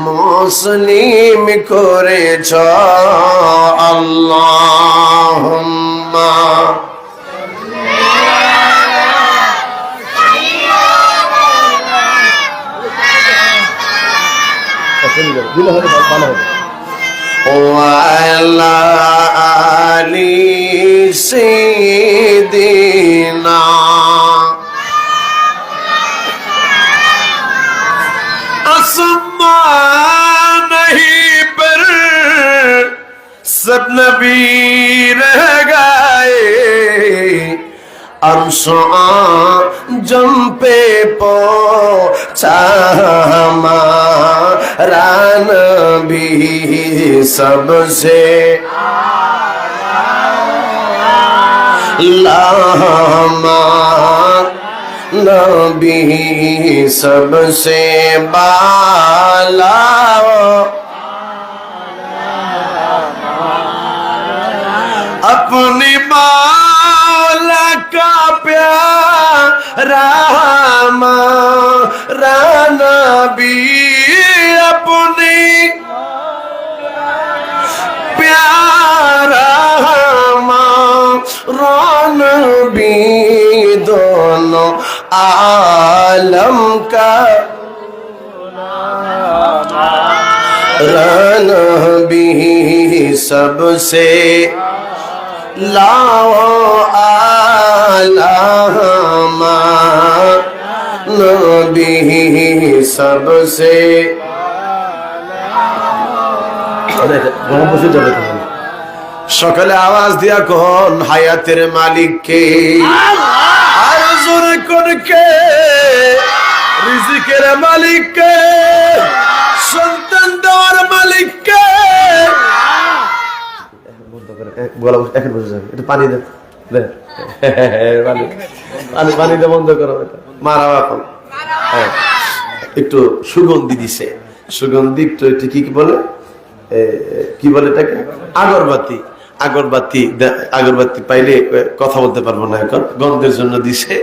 মুসলিম করেছ আল্লাহুম্মা ওয়ালা আলি সাইয়্যিদিনা आसमान नहीं पर सब नबी रह गए, अर्शो जम पे पहुंचा हमारा नबी सबसे लामा नबी सबसे बाला। अपनी मौला का प्यारा हमारा नबी, अपनी प्यारा हमारा नबी दोनों आलम का नबी सबसे लाओ आला नबी सबसे। সকালে আওয়াজ দিয়া কোন হায়াতের মালিক কে? আর জোরে কোন কে? রিজিকের মালিক কে? সন্তান দেওয়ার মালিক কে? এখন বসে যাবে, একটু পানি দে, পানি দে, বন্ধ করো মারা এখন। হ্যাঁ একটু সুগন্ধি দিছে, সুগন্ধি একটু কি বলে, কি বলে এটাকে, আগরবাতি। আগরবাতি পাইলে কথা বলতে পারবো না, এখন গন্ধের জন্য দিছে।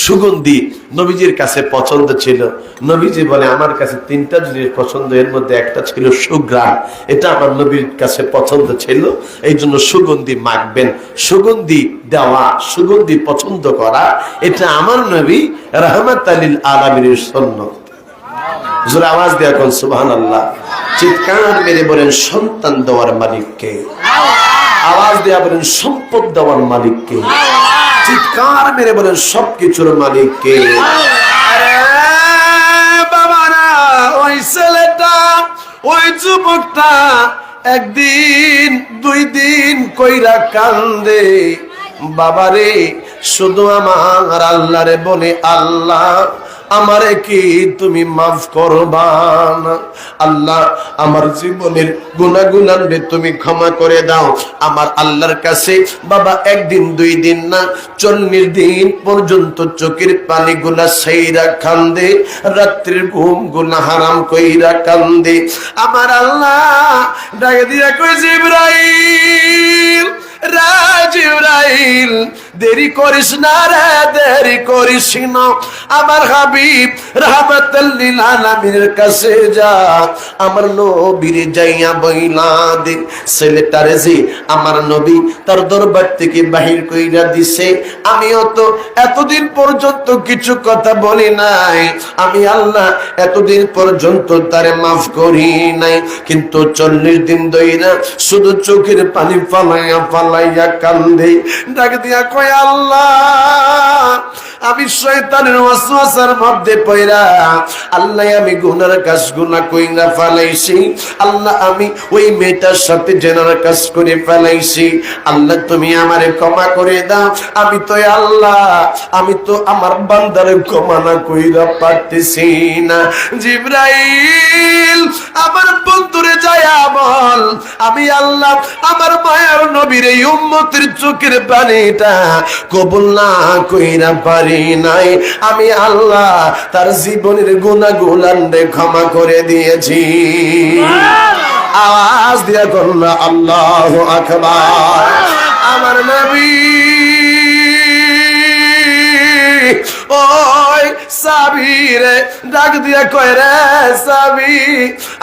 সুগন্ধি নবীজির কাছে পছন্দ ছিল। নবীজি বলে আমার কাছে 3টা জিনিস পছন্দ, এর মধ্যে একটা ছিল সুঘ্রাণ। এটা আমার নবীর কাছে পছন্দ ছিল, এই জন্য সুগন্ধি মাখবেন। সুগন্ধি দেওয়া, সুগন্ধি পছন্দ করা, এটা আমার নবী রাহমাতাল লিল আলামিনের সুন্নাত। জোরে আওয়াজ দিয়ে কোন সুবহানাল্লাহ। চিৎকার মেরে বলেন সন্তান দেওয়ার মালিক কে? আওয়াজ দেয়া বলেন সম্পদ দেওয়ার মালিক কে? চিৎকার মেরে বলেন সবকিছুর মালিক কে? বাবারা, ওই ছেলেটা, ওই যুবকটা একদিন 2 দিন কইরা কান্দে। বাবারে, শুধু আমার আল্লাহরে বলে, আল্লাহ আমারে কি তুমি মাফ করবা না? আল্লাহ আমার জীবনের গুনাহগুলো তুমি ক্ষমা করে দাও। আমার আল্লাহর কাছে বাবা 1 দিন 2 দিন না, 40 দিন পর্যন্ত চোখের পানিগুলা সেইরা কান্দে, রাত্রির ঘুমগুলা হারাম কইরা কান্দে। আমার আল্লাহ ডাকে দিয়া কই, জিবরাইল, জিবরাইল, দেরি করিস না রে, দেরি করিস না। আমার হাবিব রাহমাতাল লিল আলামিনের কাছে যা, আমার নবীর যাইয়া বইলা দে, ছেলেটারে যে আমার নবী তার দরবার থেকে বাহির কইরা দিছে। আমিও তো এতদিন পর্যন্ত কিছু কথা বলি নাই, আমি আল্লাহ এতদিন পর্যন্ত তারে মাফ করি নাই, কিন্তু 40 দিন ধইরা শুধু চোখের পানি ফালাইয়া ফালাইয়া কান্দে। ডাক দিয়া কয়, আল্লাহ আমি শয়তানের ওয়াসওয়াসার মধ্যে পড়া, আল্লাহ আমি গুনার কাজগুলো কইরা ফেলাইছি, আল্লাহ আমি ওই মেয়েটার সাথে জেনার কাজ করে ফেলাইছি, আল্লাহ তুমি আমারে ক্ষমা করে দাও। আমি তো আল্লাহ, আমি তো আমার বান্দারে ক্ষমা না কইরা পারতেছি না। জিবরাইল আমার বন্ধুরে যায়া বল, আমি আল্লাহ আমার মায়ের নবীর এই উম্মতের চোখের পানিটা কবুল না কইরা পারি নাই, আমি আল্লাহ তার জীবনের গুনাহগুলো ক্ষমা করে দিয়েছি। আওয়াজ দিয়া বলল আল্লাহু আকবার। আমার নবী ওই সাবিরে ডাক দিয়া কয়, রে সাবি,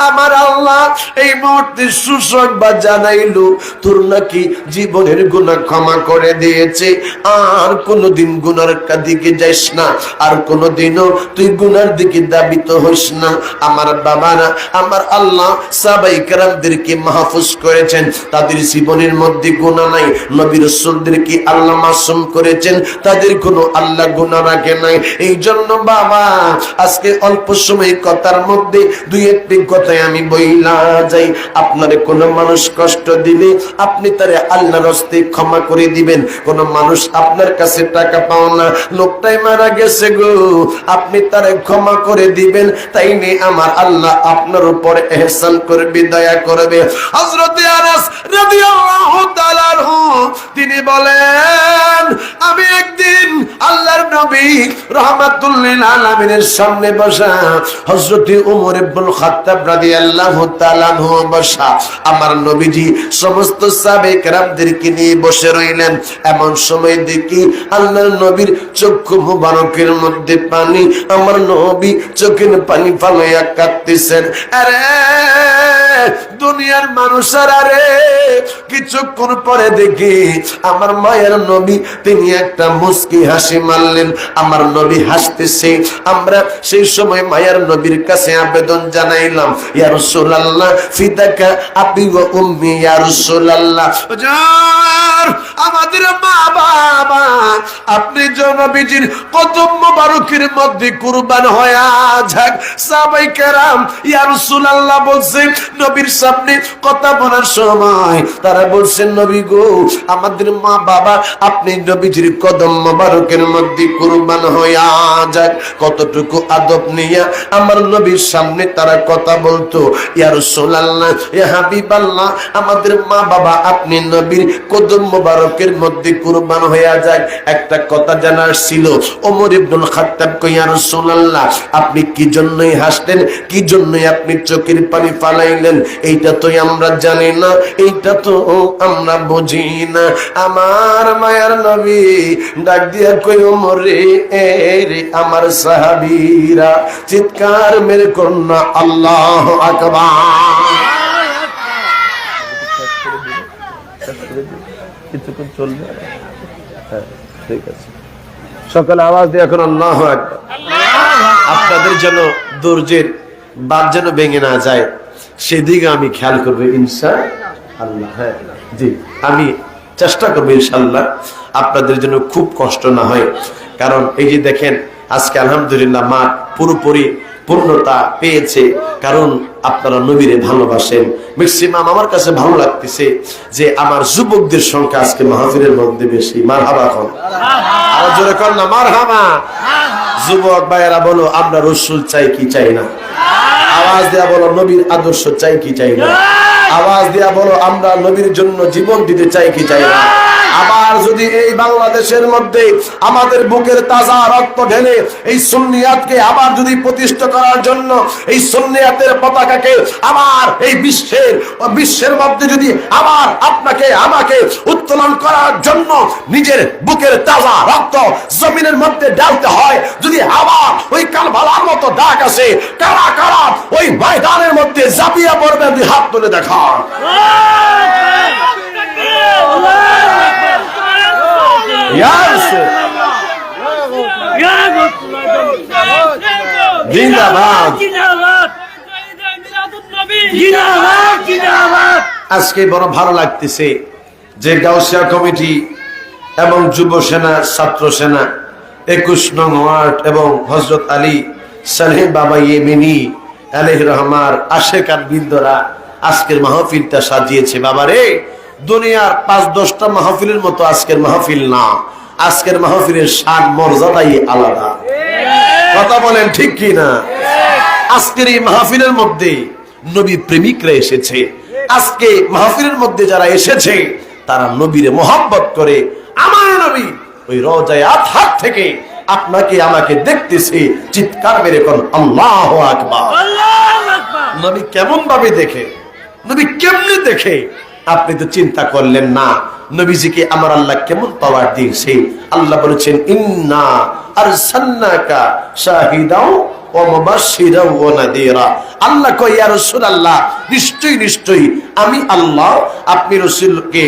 আমার আল্লাহ এই মুহূর্তে সুসংবাদ জানাইলো, তোর নাকি জীবনের গুনাহ ক্ষমা করে দিয়েছে, আর কোনোদিন গুনার দিকে যাইস না, আর কোনোদিনও তুই গুনার দিকে দাবিত হইস না। আমার বাবারা, আমার আল্লাহ সাহাবায়ে কেরামদেরকে মাহফুজ করেছেন, তাদের জীবনের মধ্যে গুনাহ নাই। নবী রাসূলদেরকে আল্লাহ মাসুম করেছেন, তাদের কোনো আল্লাহ গুনাহ রাখে নাই। এই জন্য বাবা আজকে অল্প সময় কথার মধ্যে 2-1টি কথায় আমি বইলা যাই। আপনারে কোন মানুষ কষ্ট দিলে আপনি তারে আল্লাহর হস্তে ক্ষমা করে দিবেন। কোন মানুষ আপনার কাছে টাকা পাও না, লোকটাই মারা গেছে গো, আপনি তারে ক্ষমা করে দিবেন, তাই নিয়ে আমার আল্লাহ আপনার উপর ইহসান করবে, দয়া করবে। হযরত আনাস রাদিয়াল্লাহু তাআলা তিনি বলেন, আমি একদিন আল্লাহর নবী রাহমাতুল লিল আলামিনের সামনে বসা, হযরত ওমর ইবনে খাত্তাব রাদিয়াল্লাহু তাআলা আনহু বসা, আমার নবীজি সমস্ত সাহাবায়ে কেরামদেরকে নিয়ে বসে রইলেন। এমন সময় দেখি আল্লাহর নবীর চক্ষু মুবারকের মধ্যে পানি, আমার নবী চোখের পানি ফালাইয়া কাঁদতেছেন। আরে দুনিয়ার মানুষেরা রে, কিছুক্ষণ পরে দেখি আমার মায়ের নবী তিনি একটা মুস্কি হাসি মারলেন। আমার নবী হাসতেছে, আমরা সেই সময় মায়ের নবীর কাছে আবেদন জানাইলাম, ইয়া রাসূলুল্লাহ ফিদাকা আবি ওয়া উম্মি, ইয়া রাসূলুল্লাহ হুজুর আমাদের মা বাবা আপনি নবীজির কদম মোবারকের মধ্যে কুরবান হয়ে যাক। সাহাবায়ে কেরাম ইয়া রাসূলুল্লাহ বলছেন, নবীর সামনে কথা বলার সময় তারা বলছেন, নবী গো আমাদের মা বাবা আপনি নবীজির কদম মোবারকের মধ্যে কুরবান হইয়া যাক। কতটুকু আদব নিয়ে আমার নবীর সামনে তারা কথা বলতো, ইয়া রাসূলুল্লাহ ইয়া হাবিবাল্লাহ আমাদের মা বাবা আপনি নবীর কদম মোবারকের মধ্যে কুরবান হইয়া যাক। একটা কথা জানার ছিল। ওমর ইবনুল খাত্তাব কই, ইয়া রাসূলুল্লাহ, আপনি কি জন্যই হাসলেন, কি জন্যই আপনি চোখের পানি ফালাইলেন? এইটা তো আমরা জানি না, এইটা তো আমরা বুঝি না। আমার মায়ার নবী ডাক দিয়া কই, ওমর রে, রে আমার সাহাবীরা, চিৎকার মেরে কন্যা আল্লাহু আকবার। কিছুক্ষণ চলবে, হ্যাঁ ঠিক আছে। সকালে আওয়াজ দিয়ে এখন আল্লাহু আকবার। আপনাদের যেন ধৈর্যের বাঁধ যেন ভেঙে না যায়, সেদিকে আমি খেয়াল করবো ইনশাআল্লাহ। হ্যাঁ জি, আমি চেষ্টা করবো ইনশাআল্লাহ আপনাদের জন্য খুব কষ্ট না হয়। কারণ এই যে দেখেন আজকে আলহামদুলিল্লাহ মাঠ পুরোপুরি পূর্ণতা পেয়েছে, কারণ আপনারা নবীরে ভালোবাসেন। ম্যাক্সিমাম আমার কাছে ভালো লাগতেছে যে আমার যুবকদের সংখ্যা আজকে মাহফিলের মধ্যে বেশি। মারহাবা কোন, আরো জোরে কোন না মারহাবা। যুবক ভাইয়েরা বলো, আমরা রাসূল চাই কি চাই না? আওয়াজ দেয়া বলো, নবীর আদর্শ চাই কি চাই না? আওয়াজ দেয়া বলো, আমরা নবীর জন্য জীবন দিতে চাই কি চাই না? আবার যদি এই বাংলাদেশের মধ্যে আমাদের বুকের তাজা রক্ত ঢেলে এই সুন্নিয়াতকে আবার যদি প্রতিষ্ঠা করার জন্য এই সুন্নিয়াতের পতাকাকে আবার এই বিশ্বের মধ্যে যদি আবার আপনাকে আমাকে উত্তোলন করার জন্য নিজের বুকের তাজা রক্ত জমিনের মধ্যে ঢালতে হয়, যদি আবার ওই কারবালার মতো ডাক আসে, কারা কারা ওই ময়দানের মধ্যে ঝাঁপিয়ে পড়বে? দুই হাত তুলে দেখান। আজকে বড় ভালো লাগতেছে যে গাউসিয়া কমিটি এবং যুব সেনা, ছাত্র সেনা, 21 নং ওয়ার্ড এবং হযরত আলী সালেহ বাবা ইয়েমেনি আলাইহির রহমার আশেকান বৃন্দরা আজকের মাহফিলটা সাজিয়েছে। বাবারে, দুনিয়ার 5-10টা মাহফিলের মতো আজকের মাহফিল না। আজকের মাহফিলের শান মর্যাদাই আলাদা। কথা বলেন ঠিক কি না? আজকের এই মাহফিলের মধ্যে নবী প্রেমিকরা এসেছে। আজকে মাহফিলের মধ্যে যারা এসেছে তারা নবীরে মহব্বত করে। আমার নবী ওই রওজায়ে আতহার থেকে আপনাকে আমাকে দেখতেছে, চিৎকার মেরে কোন আল্লাহু আকবার। নবী কেমন ভাবে দেখে, নবী কেমনে দেখে আপনি তো চিন্তা করলেন না। নবীজিকে আমার আল্লাহ কেমন পাওয়ার দিয়েছে। আল্লাহ বলেছেন, ইন্না আরসালনাকা শাহিদাও ওয়া মুবাশশিরাও ওয়া নাদিরা। আল্লাহ কয়, ইয়া রাসূলুল্লাহ, নিশ্চয়ই নিশ্চয়ই আমি আল্লাহ আপনি রাসূলকে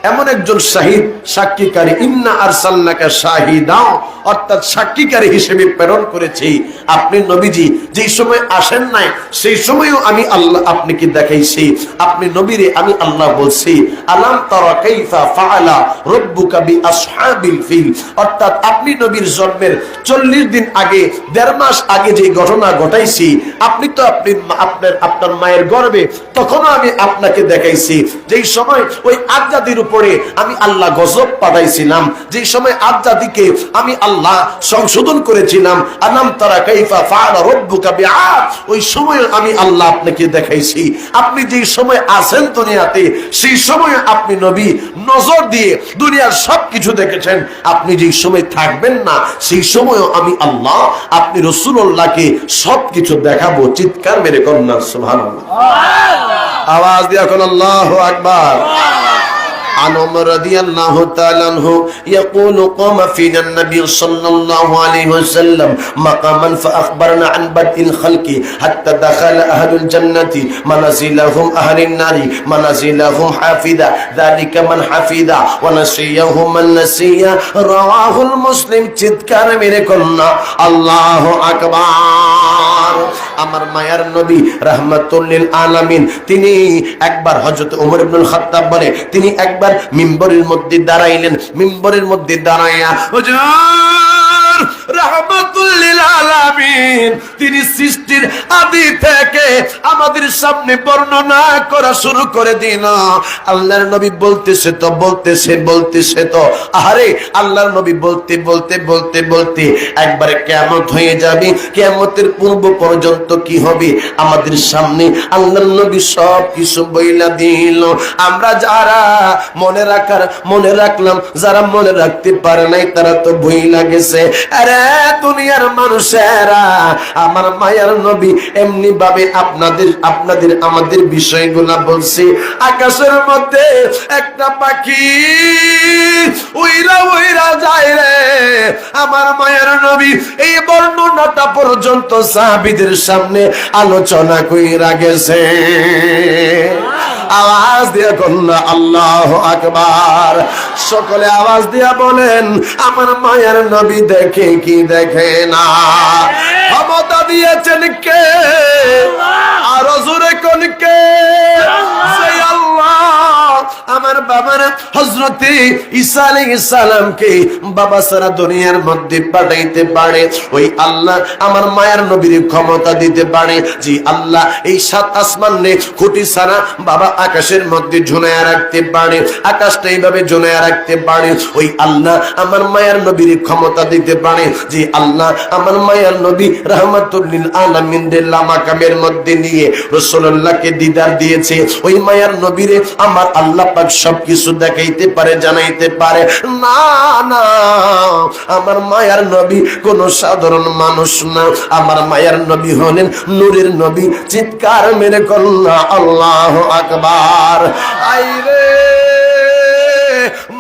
এমন একজন শাহিদ, সাক্ষীকারী, ইন্না আরসালনাকা শাহিদাও, অর্থাৎ সাক্ষীকারী হিসেবে প্রেরণ করেছি। আপনি নবীজি যেই সময় আসেন নাই সেই সময়ও আমি আল্লাহ আপনাকে দেখাইছি। আপনি নবীরে আমি আল্লাহ বলছি, আলাম তারা কাইফা ফাআলা রাব্বুকা বিআসহাবিল ফিল, অর্থাৎ আপনি নবীর জন্মের 40 দিন আগে, 1.5 মাস আগে যে ঘটনা ঘটাইছি, আপনি তো আপনার মায়ের গর্ভে তখনও আমি আপনাকে দেখাইছি। যেই সময় ওই আজ্জাদির উপরে আমি আল্লাহ গজব পাঠাইছিলাম, যেই সময় আজ্জাদিকে আমি আল্লাহ সংশোধন করেছিলাম, আলাম তারা কাইফা ফাআলা রাব্বুকা বিআদ, ওই সময় আমি আল্লাহ আপনাকে দেখাইছি। আপনি যেই সময় আছেন দুনিয়াতে সেই সময় আপনি নবী নজর দিয়ে দুনিয়ার সবকিছু দেখেছেন। আপনি যেই সময় থাকবেন না সেই সময়ও আমি আল্লাহ আপনি রাসূলুল্লাহকে সবকিছু দেখাবো। চিৎকার মেরে কন্যা সুবহানাল্লাহ, আওয়াজ দিয়া কোন আল্লাহু আকবার। عن عمر رضي الله تعالى عنه يقول قام فينا النبي صلى الله عليه وسلم مقاما فأخبرنا عن بدء الخلق حتى دخل أهل الجنة منازلهم أهل النار منازلهم حافظا ذلك من حفظ ونسيه من نسي رواه المسلم চিৎকার মেরে কন্যা আল্লাহু আকবার। আমার মায়ার নবী রাহমাতুল লিল আলামিন তিনি একবার হযরত ওমর ইবনুল খাত্তাব বলে তিনি একবার মিম্বরের মধ্যে দাঁড়াইলেন। মিম্বরের মধ্যে দাঁড়াইয়া হুজুর রাহমাতুল লিল আলামিন, তিনি সৃষ্টির আদি থেকে আমাদের সামনে বর্ণনা করা শুরু করে দিন। আল্লাহর নবী বলতেছে তো আরে আল্লাহর নবী বলতে একবারে কিয়ামত হয়ে যাবে। কিয়ামতের পূর্ব পর্যন্ত কি হবে আমাদের সামনে আল্লাহর নবী সব কিছু বইলা দিল। আমরা যারা মনে রাখলাম, যারা মনে রাখতে পারে নাই তারা তো ভুইলা গেছে। আরে দুনিয়ার মানুষেরা, আমার মায়ার নবী এমনি ভাবে আমাদের বিষয়গুলা বলছে। আকাশের মধ্যে একটা পাখি উইরা যায় রে, আমার মায়ার নবী এই বর্ণনাটা পর্যন্ত সাহাবীদের সামনে আলোচনা কইরা গেছে। আওয়াজ দিয়ে কন্যা আল্লাহু আকবার, সকলে আওয়াজ দিয়া বলেন আমার মায়ার নবী দেখে কি দেখে না? ক্ষমতা দিয়েছেন কে? আরো জোরে কোন কে? সেই আল্লাহ। আমার বাবার হযরতে ঈসা আলাইহিস সালামকে বাবা সারা দুনিয়ার মধ্যে পাঠাইতে পারে ওই আল্লাহ আমার মায়ের নবীর ক্ষমতা দিতে পারে। যে আল্লাহ এই সাত আসমান নে খুঁটি সারা বাবা আকাশের মধ্যে ঝুলাইয়া রাখতে পারে, আকাশটা এইভাবে ঝুলাইয়া রাখতে পারে, ওই আল্লাহ আমার মায়ের নবীর ক্ষমতা দিতে পারে। যে আল্লাহ আমার মায়ের নবী রাহমাতুল লিল আলামিনের লামাকামের মধ্যে নিয়ে রাসূলুল্লাহকে দিদার দিয়েছে, ওই মায়ের নবীরে আমার আল্লাহ পাক সবকিছু দেখাইতে পারে, জানাইতে পারে। না না, আমার মায়ার নবী কোন সাধারণ মানুষ না, আমার মায়ার নবী হলেন নূরের নবী। চিৎকার মেরে কন্যা আল্লাহু আকবার। আইরে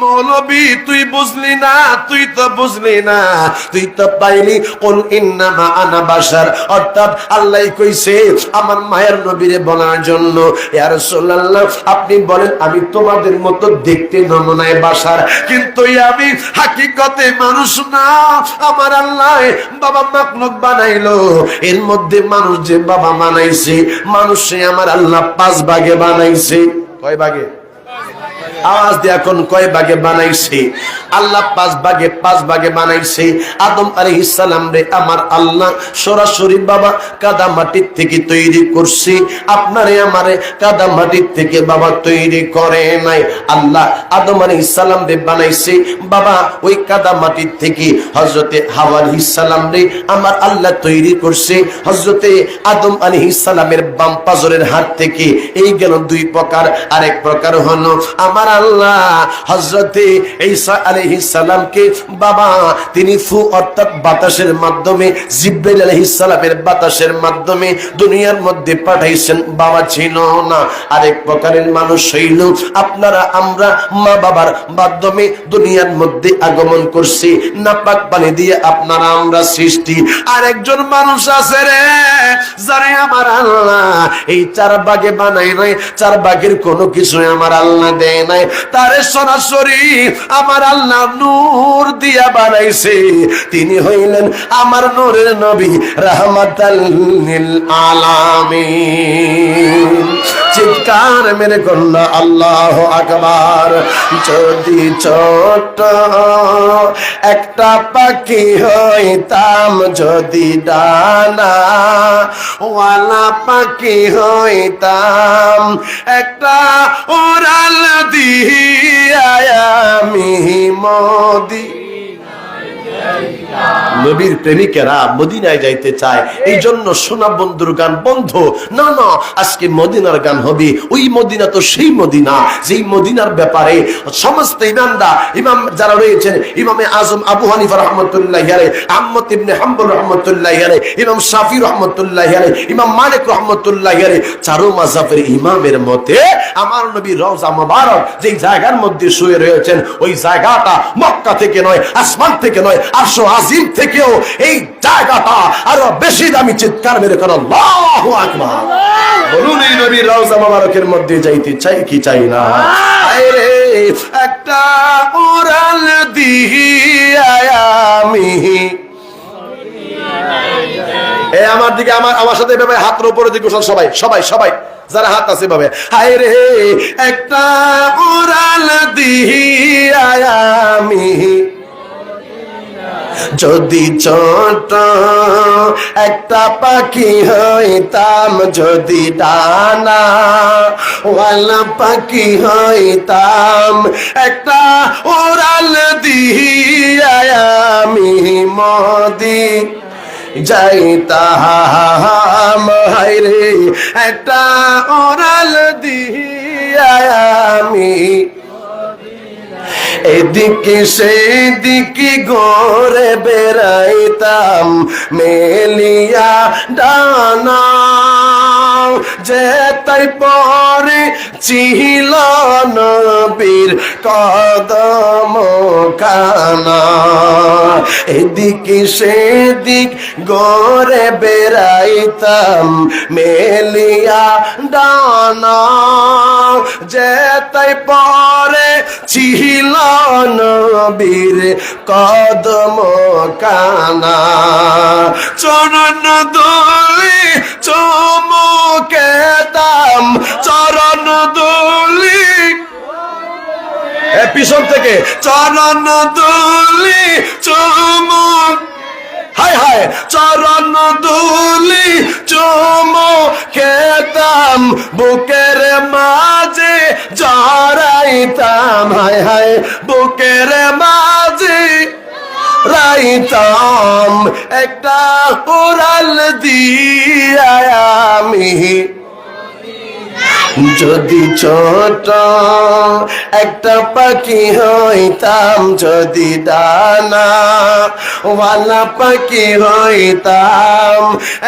মৌলবী তুই বুঝলি না, তুই তো পাইলি কুল ইন্নামা আনা বাশার, অর্থাৎ আল্লাহ কইছে আমার মায়ের নবীরে বলার জন্য ইয়া রাসূলুল্লাহ আপনি বলেন আমি তোমাদের মতো দেখতে নমুনায় বাশার, কিন্তু আমি হাকিকতে মানুষ না। আমার আল্লাহ বাবা মাখলুক বানাইলো, এর মধ্যে মানুষ যে বাবা বানাইছে, মানুষে আমার আল্লাহ 5 ভাগে বানাইছে। কয় ভাগে? আওয়াজ দিয়ে এখন কয় ভাগে বানাইছে? আল্লাহ 5 ভাগে বানাইছে। আদম আলাইহিস সালাম রে আমার আল্লাহ সরাসরি বাবা কাদা মাটির থেকে তৈরি করছে, আপনারে আমারে কাদা মাটির থেকে বাবা তৈরি করে নাই। আল্লাহ আদম আলাইহিস সালাম রে বানাইছে বাবা ওই কাদা মাটির থেকে। হযরতে হাওয়া আলাইহিস সালাম রে আমার আল্লাহ তৈরি করছে হযরতে আদম আলাইহিস সালামের বাম পাজরের হাত থেকে। এই গেল 2 প্রকার। আরেক প্রকার হলো আমার আল্লাহ হযরতে ঈসা আলাইহিস সালামকে বাবা তিনি ফু অর্থাৎ বাতাসের মাধ্যমে, জিবরাইল আলাইহিস সালামের বাতাসের মাধ্যমে দুনিয়ার মধ্যে পাঠাইছেন, বাবা ছিল না। আরেক প্রকারের মানুষ হইল আপনারা আমরা মা বাবার মাধ্যমে দুনিয়ার মধ্যে আগমন করছি, নাপাক পানি দিয়ে আপনারা আমরা সৃষ্টি। আরেকজন মানুষ আছে রে যারে আমার আল্লাহ এই 4 ভাগে বানাই নাই, 4 ভাগের কোনো কিছু আমার আল্লাহ দেয় নাই, তারে সরাসরি আমার আল্লাহ নূর দিয়া বানাইছে। তিনি হইলেন আমার নূরের নবী রাহমাতাল লিল আলামিন। চিৎকার মেরে কন্যা আল্লাহু আকবার। যদি ছোট একটা পাখি হইতাম, যদি ডানা ওয়ালা পাখি হইতাম, একটা ওরাল দিয়া আমি মদি নবীর প্রেমিকেরা মদিনায় যাইতে চায়। এই জন্য সোনা বন্ধুর গান বন্ধ না, না আজকে মদিনার গান হবে। ওই মদিনা তো সেই মদিনা যেই মদিনার ব্যাপারে সমস্ত ইমাম যারা রয়েছেন, ইমামে আজম আবু হানিফা রাহমাতুল্লাহি আলাইহি, আহমদ ইবনে হাম্বল রাহমাতুল্লাহি আলাইহি, ইমাম শাফি রাহমাতুল্লাহি আলাইহি, ইমাম মালিক রাহমাতুল্লাহি আলাইহি, চারো মাযহাবের ইমামের মতে আমার নবী রওজা মুবারক যেই জায়গার মধ্যে শুয়ে রয়েছেন, ওই জায়গাটা মক্কা থেকে নয়, আসমান থেকে নয়, আরশ আজিম থেকেও এই জায়গাটা আরো বেশি দামি। চিৎকার মেরে কর আল্লাহু আকবার। বলুন এই নবীর রওজা মুবারকের মধ্যে যাইতে চাই কি চাই না? আরে একটা উড়াল দিয়া আমি আমার দিকে আমার সাথে ভাবে হাতের উপরে দিকে সবাই সবাই সবাই যারা হাত আছে ভাবে, হায় রে একটা উড়াল দিয়া আমি যদি ছোট একটা পাখি হইতাম, যদি ডানা ওয়ালা পাখি হইতাম, একটা উড়াল দিয়া আমি মদি যাইতাম, হায়রে একটা উড়াল দিয়া আমি এদিকে সেদিকে ঘুরে বেড়াইতাম মেলিয়া ডানা, যে তাই পরে ছিল নবীর কদম খানা। এদিকে সেদিক ঘুরে বেড়াইতাম মেলিয়া ডানা, যে তাই পরে ছিল নবীর কদম কানা। চরণ দোলে চমকেতাম, চরণ দোলে পিছন থেকে চরণ দোলে চমক, হায় হায় চরণ দুলি চমকেতাম, বুকের মাঝে জড়াইতাম, হায় হায় বুকের মাঝে রাইতাম, একটা উড়াল দিয়া আমি যদি ছোট একটা পাখি হইতাম, যদি ডানা ওয়ালা পাখি হইতাম,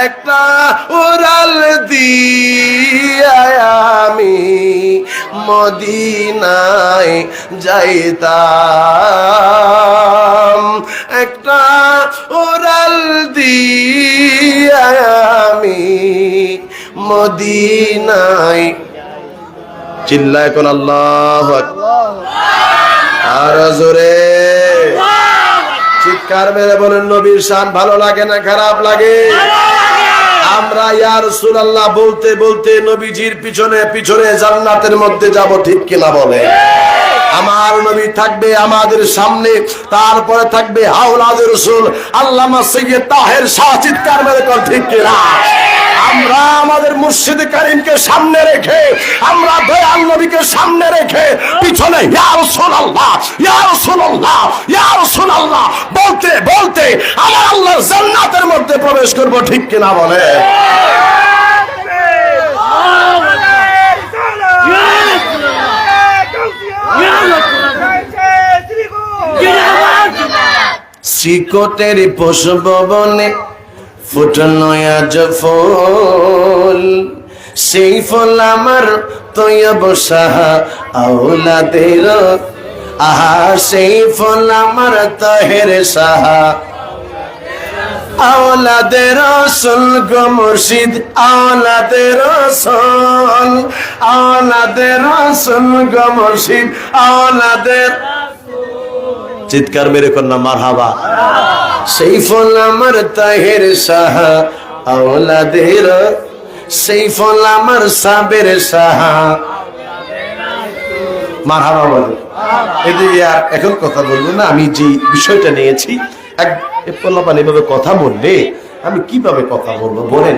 একটা উড়াল দিয়া আমি মদিনায় যাইতাম, একটা উড়াল দিয়া আমি মদিনায়। চিল্লায় কোন আল্লাহু আকবার, আর জোরে চিৎকার মেরে বলেন নবীর শান ভালো লাগে না খারাপ লাগে? আমরা ইয়া রাসূলুল্লাহ বলতে বলতে নবীজির পিছনে পিছনে জান্নাতের মধ্যে যাব, ঠিক কিনা বলে? আমার নবী থাকবে আমাদের সামনে, তারপরে থাকবে আওলাদে রাসূল আল্লামা সৈয়দ তাহের শাহ, চিৎকার মেরে বল ঠিক কিনা? আমরা আমাদের মুর্শিদ কারীমকে সামনে রেখে, আমরা দয়াল নবীকে সামনে রেখে পিছনে ইয়া রাসূলুল্লাহ ইয়া রাসূলুল্লাহ ইয়া রাসূলুল্লাহ বলতে বলতে আমার আল্লাহর জান্নাতের মধ্যে প্রবেশ করব, ঠিক কিনা বলে? শ্রীকোটের পুষ্পবনে ফুটনো আজ ফুল, সেই ফুল আমার তৈয়ব শাহ আওলাদের, আহা সেই ফুল আমার তাহের শাহ আওলাদের রাসূল গো মুর্শিদ, আওলাদের রাসূল, আওলাদের রাসূল গো মুর্শিদ, আওলাদের। চিৎকার মেরে কন্যা মারহাবা। সেই ফুল আমার তাহের শাহ আওলাদের, সেই ফুল আমার সাবের শাহ, মারহাবা বলে। এদিকে আর এখন কথা বলবো না, আমি যে বিষয়টা নিয়েছি এক পোলাপান এভাবে কথা বললে আমি কিভাবে কথা বলবো বলেন?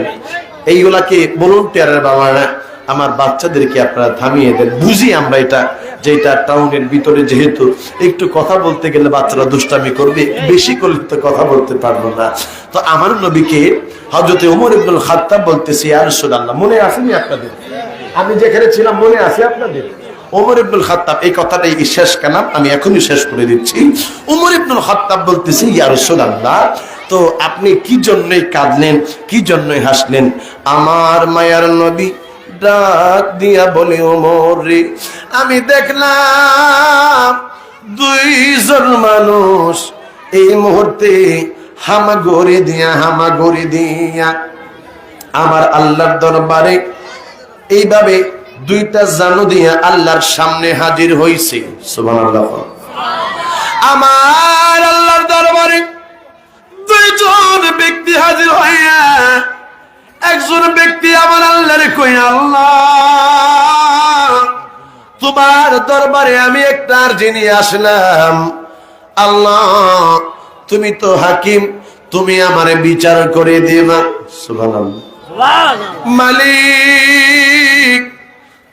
এইগুলাকে ভলান্টিয়ারের বাবারা আমার বাচ্চাদেরকে আপনারা থামিয়ে দেন, বুঝি আমরা এটা যে এটা টাউনের ভিতরে, যেহেতু একটু কথা বলতে গেলে বাচ্চারা দুষ্টামি করবে, বেশি করলে তো কথা বলতে পারবো না। তো আমার নবীকে হযরত ওমর ইবনুল খাত্তাব বলতেছি, ইয়া রাসূলুল্লাহ, মনে আসেনি আপনাদের? আমি যেখানে ছিলাম মনে আছে আপনাদের? ওমর ইবনুল খাত্তাব, এই কথাটাই শেষ কালাম, আমি এখনই শেষ করে দিচ্ছি। ওমর ইবনুল খাত্তাব বলতেছি, ইয়া রাসূলুল্লাহ, তো আপনি কি জন্যই কাঁদলেন, কি জন্যই হাসলেন? আমার মায়ার নবী ডাক দিয়া বলে, ওমর রে, আমি দেখলাম দুইজন মানুষ এই মুহূর্তে হামাগুড়ি দিয়া আমার আল্লাহর দরবারে এইভাবে দুইটা জানু দিয়া আল্লাহর সামনে হাজির হইছে। সুবহানাল্লাহ। আমার আল্লাহর দরবারে দুইজন ব্যক্তি হাজির হইয়া একজন ব্যক্তি আমার আল্লাহরে কই, আল্লাহ তোমার দরবারে আমি একটা আরজি নিয়ে আসলাম, আল্লাহ তুমি তো হাকিম, তুমি আমারে বিচার করে দিবা। সুবহানাল্লাহ। মালিক,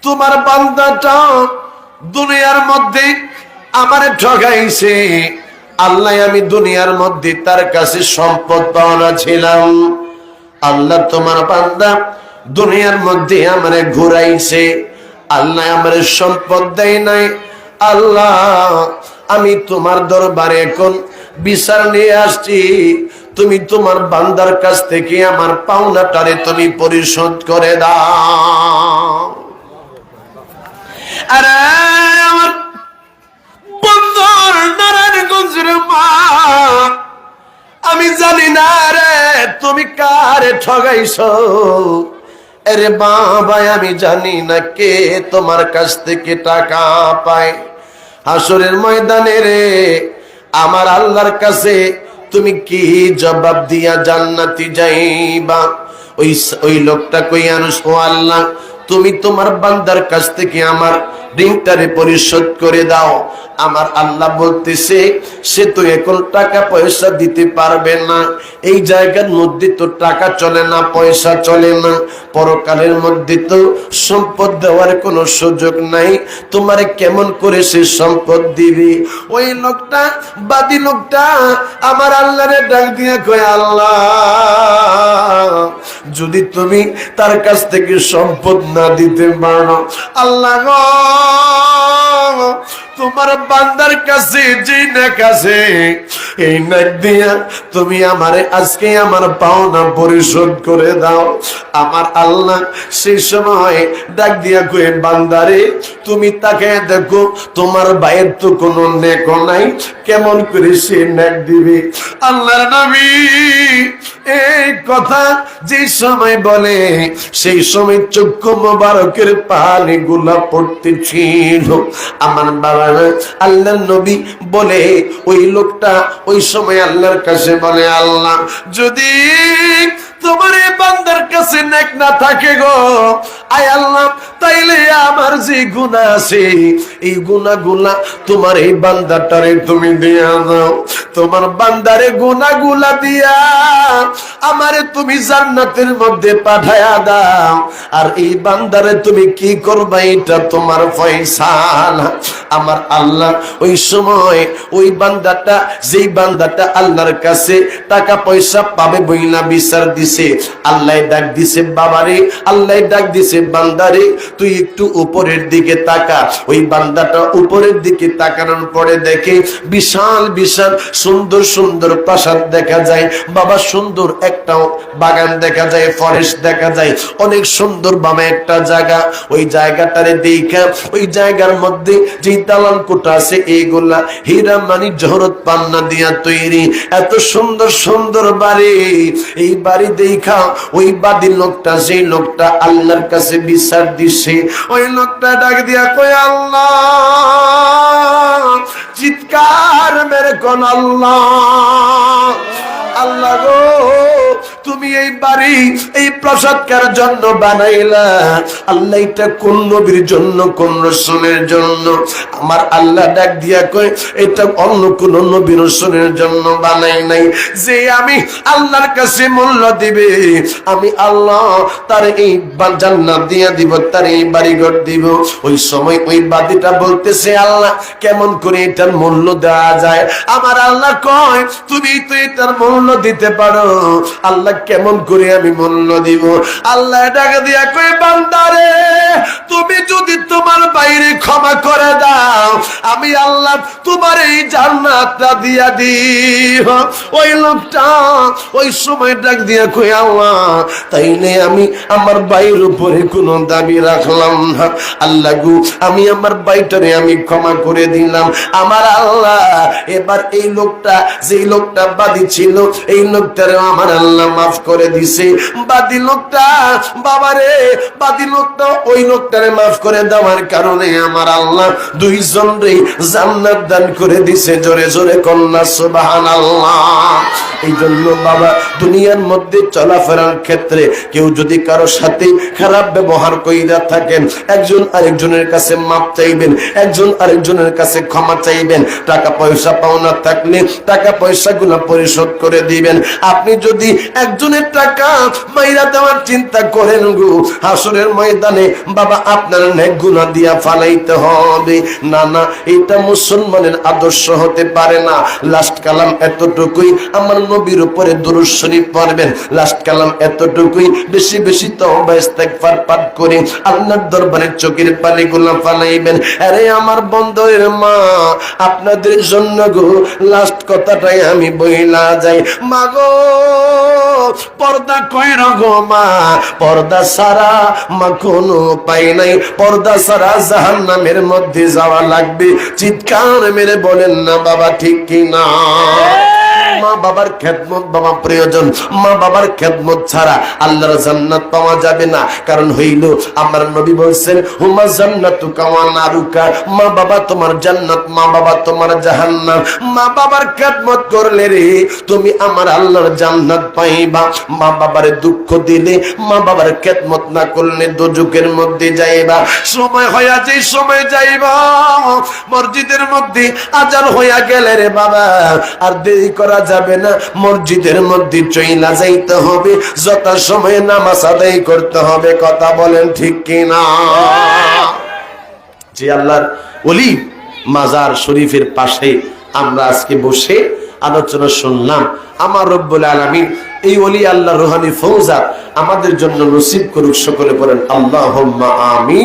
তোমার বান্দাটা দুনিয়ার মধ্যে আমারে ঠকাইছে। আল্লাহ, আমি দুনিয়ার মধ্যে তার কাছে সম্পদ পাওনা ছিলাম। আল্লাহ, তোমার বান্দা দুনিয়ার মধ্যে আমারে ঘুরাইছে। আল্লাহ, আমারে সম্পদ দেয় নাই। আল্লাহ, আমি তোমার দরবারে এখন বিচার নিয়ে আসছি। তুমি তোমার বান্দার কাছ থেকে আমার পাওনাটারে তুমি পরিশোধ করে দাও। আরে আমার বন্ধুর নারায়ণগঞ্জের মা, আমি জানি না রে তুমি কারে ঠগাইছো। আরে বাবা, আমি জানি না কে তোমার কাছ থেকে টাকা পায়। হাসরের ময়দানে রে আমার আল্লাহর কাছে তুমি কি জবাব দিয়া জান্নাতি যাইবা? ওই লোকটা কই আনুস, ও আল্লাহ, তুমি তোমার বান্দার কাছ থেকে আমার ঋণটারে পরিশোধ করে দাও। আমার আল্লাহ বলতেছে, সে তো এখন টাকা পয়সা দিতে পারবে না। এই জায়গার মধ্যে তো টাকা চলে না, পয়সা চলে না। পরকালের মধ্যে তো সম্পদ দেওয়ার কোনো সুযোগ নাই। তোমারে কেমন করে সে সম্পদ দিবে? ওই লোকটা, বাদী লোকটা আমার আল্লাহরে ডাক দিয়ে কয়, আল্লাহ, যদি তুমি তার কাছ থেকে সম্পদ না দিতে পারো, আল্লাহ গো, তোমার বান্দার কাছে যে নেক আছে, এই নেক দিয়া তুমি আমারে আজকে আমার পাওনা পরিশোধ করে দাও। আমার আল্লাহ সেই সময় ডাক দিয়া কয়ে, বান্দারে তুমি তাকে দেখো, তোমার ভাইয়ের তো কোনো নেক নাই, কেমন করে সে নেক দিবে? আল্লাহর নবী এই কথা যে সময় বলে, সেই সময় চক্ষু মোবারকের পানি গুলা পড়তেছিল। আমার বাবা, আল্লাহর নবী বলে, ওই লোকটা ওই সময় আল্লাহর কাছে বলে, আল্লাহ, যদি তোমার এই বান্দার কাছে নেক না থাকে গো, আয় আল্লাহ, তাইলে আমার যে গুনাহ আছে, এই গুনাহগুলা তোমার এই বান্দাটারে তুমি দিয়া দাও। তোমার বান্দারে গুনাহগুলা দিয়া আমারে তুমি জান্নাতের মধ্যে পাঠায়া দাও। আর এই বান্দারে তুমি কি করবা, এটা তোমার ফয়সালা। আমার আল্লাহ ওই সময় ওই বান্দাটা, যেই বান্দাটা আল্লাহর কাছে টাকা পয়সা পাবে বইলা বিচার দিছে, আল্লাহ ডাক দিছে, বাবারে, আল্লাহ ডাক দিছে, বান্দারে তুই একটু উপরের দিকে তাকা। ওই বান্দাটা উপরের দিকে তাকানোর পরে দেখে বিশাল বিশাল সুন্দর সুন্দর প্রাসাদ দেখা যায়। বাবা, সুন্দর একটা বাগান দেখা যায়, ফরেস্ট দেখা যায়, অনেক সুন্দর বামে একটা জায়গা। ওই জায়গাটারে দেখা, ওই জায়গার মধ্যে যে দালান কোঠা আছে, এইগুলা হীরা মানিক জহরত পান্না দিয়া তৈরি, এত সুন্দর সুন্দর বাড়ি। এই বাড়ি দেখা ওই বাদী লোকটা, সেই লোকটা আল্লাহর কাছে বিচার দিছে, ওই লোকটা ডাক দিয়া কয়, আল্লাহ, চিৎকার মেরে কোন, আল্লাহ, আল্লাহ গো, তুমি এই বাড়ি, এই প্রাসাদ কার জন্য বানাইলা? আল্লাহ, এটা কোন নবীর জন্য, কোন রাসূলের জন্য? আমার আল্লাহ ডাক দিয়া কয়, এটা অন্য কোন নবী রাসূলের জন্য বানাই নাই। যে আমি আল্লাহর কাছে মূল্য দিবে, আমি আল্লাহ তার এই জান্নাত দিয়া দিব, তার এই বাড়িঘর দিব। ওই সময় ওই বাদীটা বলতেছে, আল্লাহ, কেমন করে এটার মূল্য দেওয়া যায়? আমার আল্লাহ কয়, তুমি তো এটার মূল্য দিতে পারো। আল্লাহ, কেমন করে আমি মূল্য দিব? আল্লাহ ডাকে দিয়া কই, বান্দারে, তুমি যদি তোমার বাইরে ক্ষমা করে দাও, আমি আল্লাহ তোমার এই জান্নাতটা দিয়া দিব। ওই লোকটা ওই সময় ডাক দিয়া কই, আল্লাহ, তাইলে আমি আমার বাইরের উপরে কোনো দাবি রাখলাম না। আল্লাহ গো, আমি আমার বাইটারে আমি ক্ষমা করে দিলাম। আমার আল্লাহ, এবার এই লোকটা, যে লোকটা বাদী ছিল, এই লোকটারে আমার আল্লাহ মাফ করে দিছে। বাদী লোকটা, বাবারে, বাদী লোকটা ওই লোকটারে মাফ করে দেওয়ার কারণে আমার আল্লাহ দুইজনরে জান্নাত দান করে দিছে। জোরে জোরে কন্যা সুবহানাল্লাহ। এই জন্য বাবা দুনিয়ার মধ্যে চলাফেরার ক্ষেত্রে কেউ যদি কারো সাথে খারাপ ব্যবহার কইরা থাকেন, একজন আরেকজনের কাছে মাপ চাইবেন, একজন আরেকজনের কাছে ক্ষমা চাইবেন। টাকা পয়সা পাওনা থাকলে টাকা পয়সাগুলো পরিশোধ করে দিবেন। আপনি যদি একজনের টাকা মাইরা দেওয়ার চিন্তা করেন গো, হাসরের ময়দানে বাবা আপনার নেক গুনাহ দিয়া ফালাইতে হবে। না না, এটা মুসলমানের আদর্শ হতে পারে না। লাস্ট কালাম এতটুকুই, আমার নবীর উপরে দুরূদ শরীফ পড়বেন। লাস্ট কালাম এতটুকুই, বেশি বেশি তওবা ইস্তেগফার পাঠ করে আল্লাহর দরবারে চোখের পানিগুলো ফালাইবেন। আরে আমার বন্ধুর মা, আপনাদের জন্য গো লাস্ট কথাটাই আমি বইলা যাই। মা গো, পর্দা কইরা গো মা, পর্দা সারা মা কোনো পাই নাই, পর্দা সারা জাহান্নামের মধ্যে যাওয়া লাগবে। চিৎকার মেরে বলেন না বাবা, ঠিক কি না? মা বাবার খেদমত বাবা প্রয়োজন। মা বাবার খেদমত ছাড়া আল্লাহর জান্নাত পাওয়া যাবে না। কারণ হইল আমার নবী বলছেন, হুমা জান্নাতুকা ওয়া নারুকা, মা বাবা তোমার জান্নাত, মা বাবা তোমার জাহান্নাম। মা বাবার খেদমত করলে রে তুমি আমার আল্লাহর জান্নাত পাইবা। মা বাবারে দুঃখ দিলে, মা বাবার খেদমত না করলে দোজখের মধ্যে যাইবা। সময় হইয়া যে সময় যাইবা, মসজিদের মধ্যে আজান হইয়া গেলে রে বাবা আর দেরি করা যাবে না, মসজিদের মধ্যে চইলা যাইতে হবে, যত সময় নামাজ আদায় করতে হবে। কথা বলেন ঠিক কিনা? যে আল্লাহর ওলি মাজার শরীফের পাশে আমরা আজকে বসে আলোচনা শুনলাম, আমার রব্বুল আলামিন এই ওলি আল্লাহর রুহানি ফৌজা আমাদের জন্য নসিব করুক। সকলে বলেন আল্লাহুম্মা আমিন।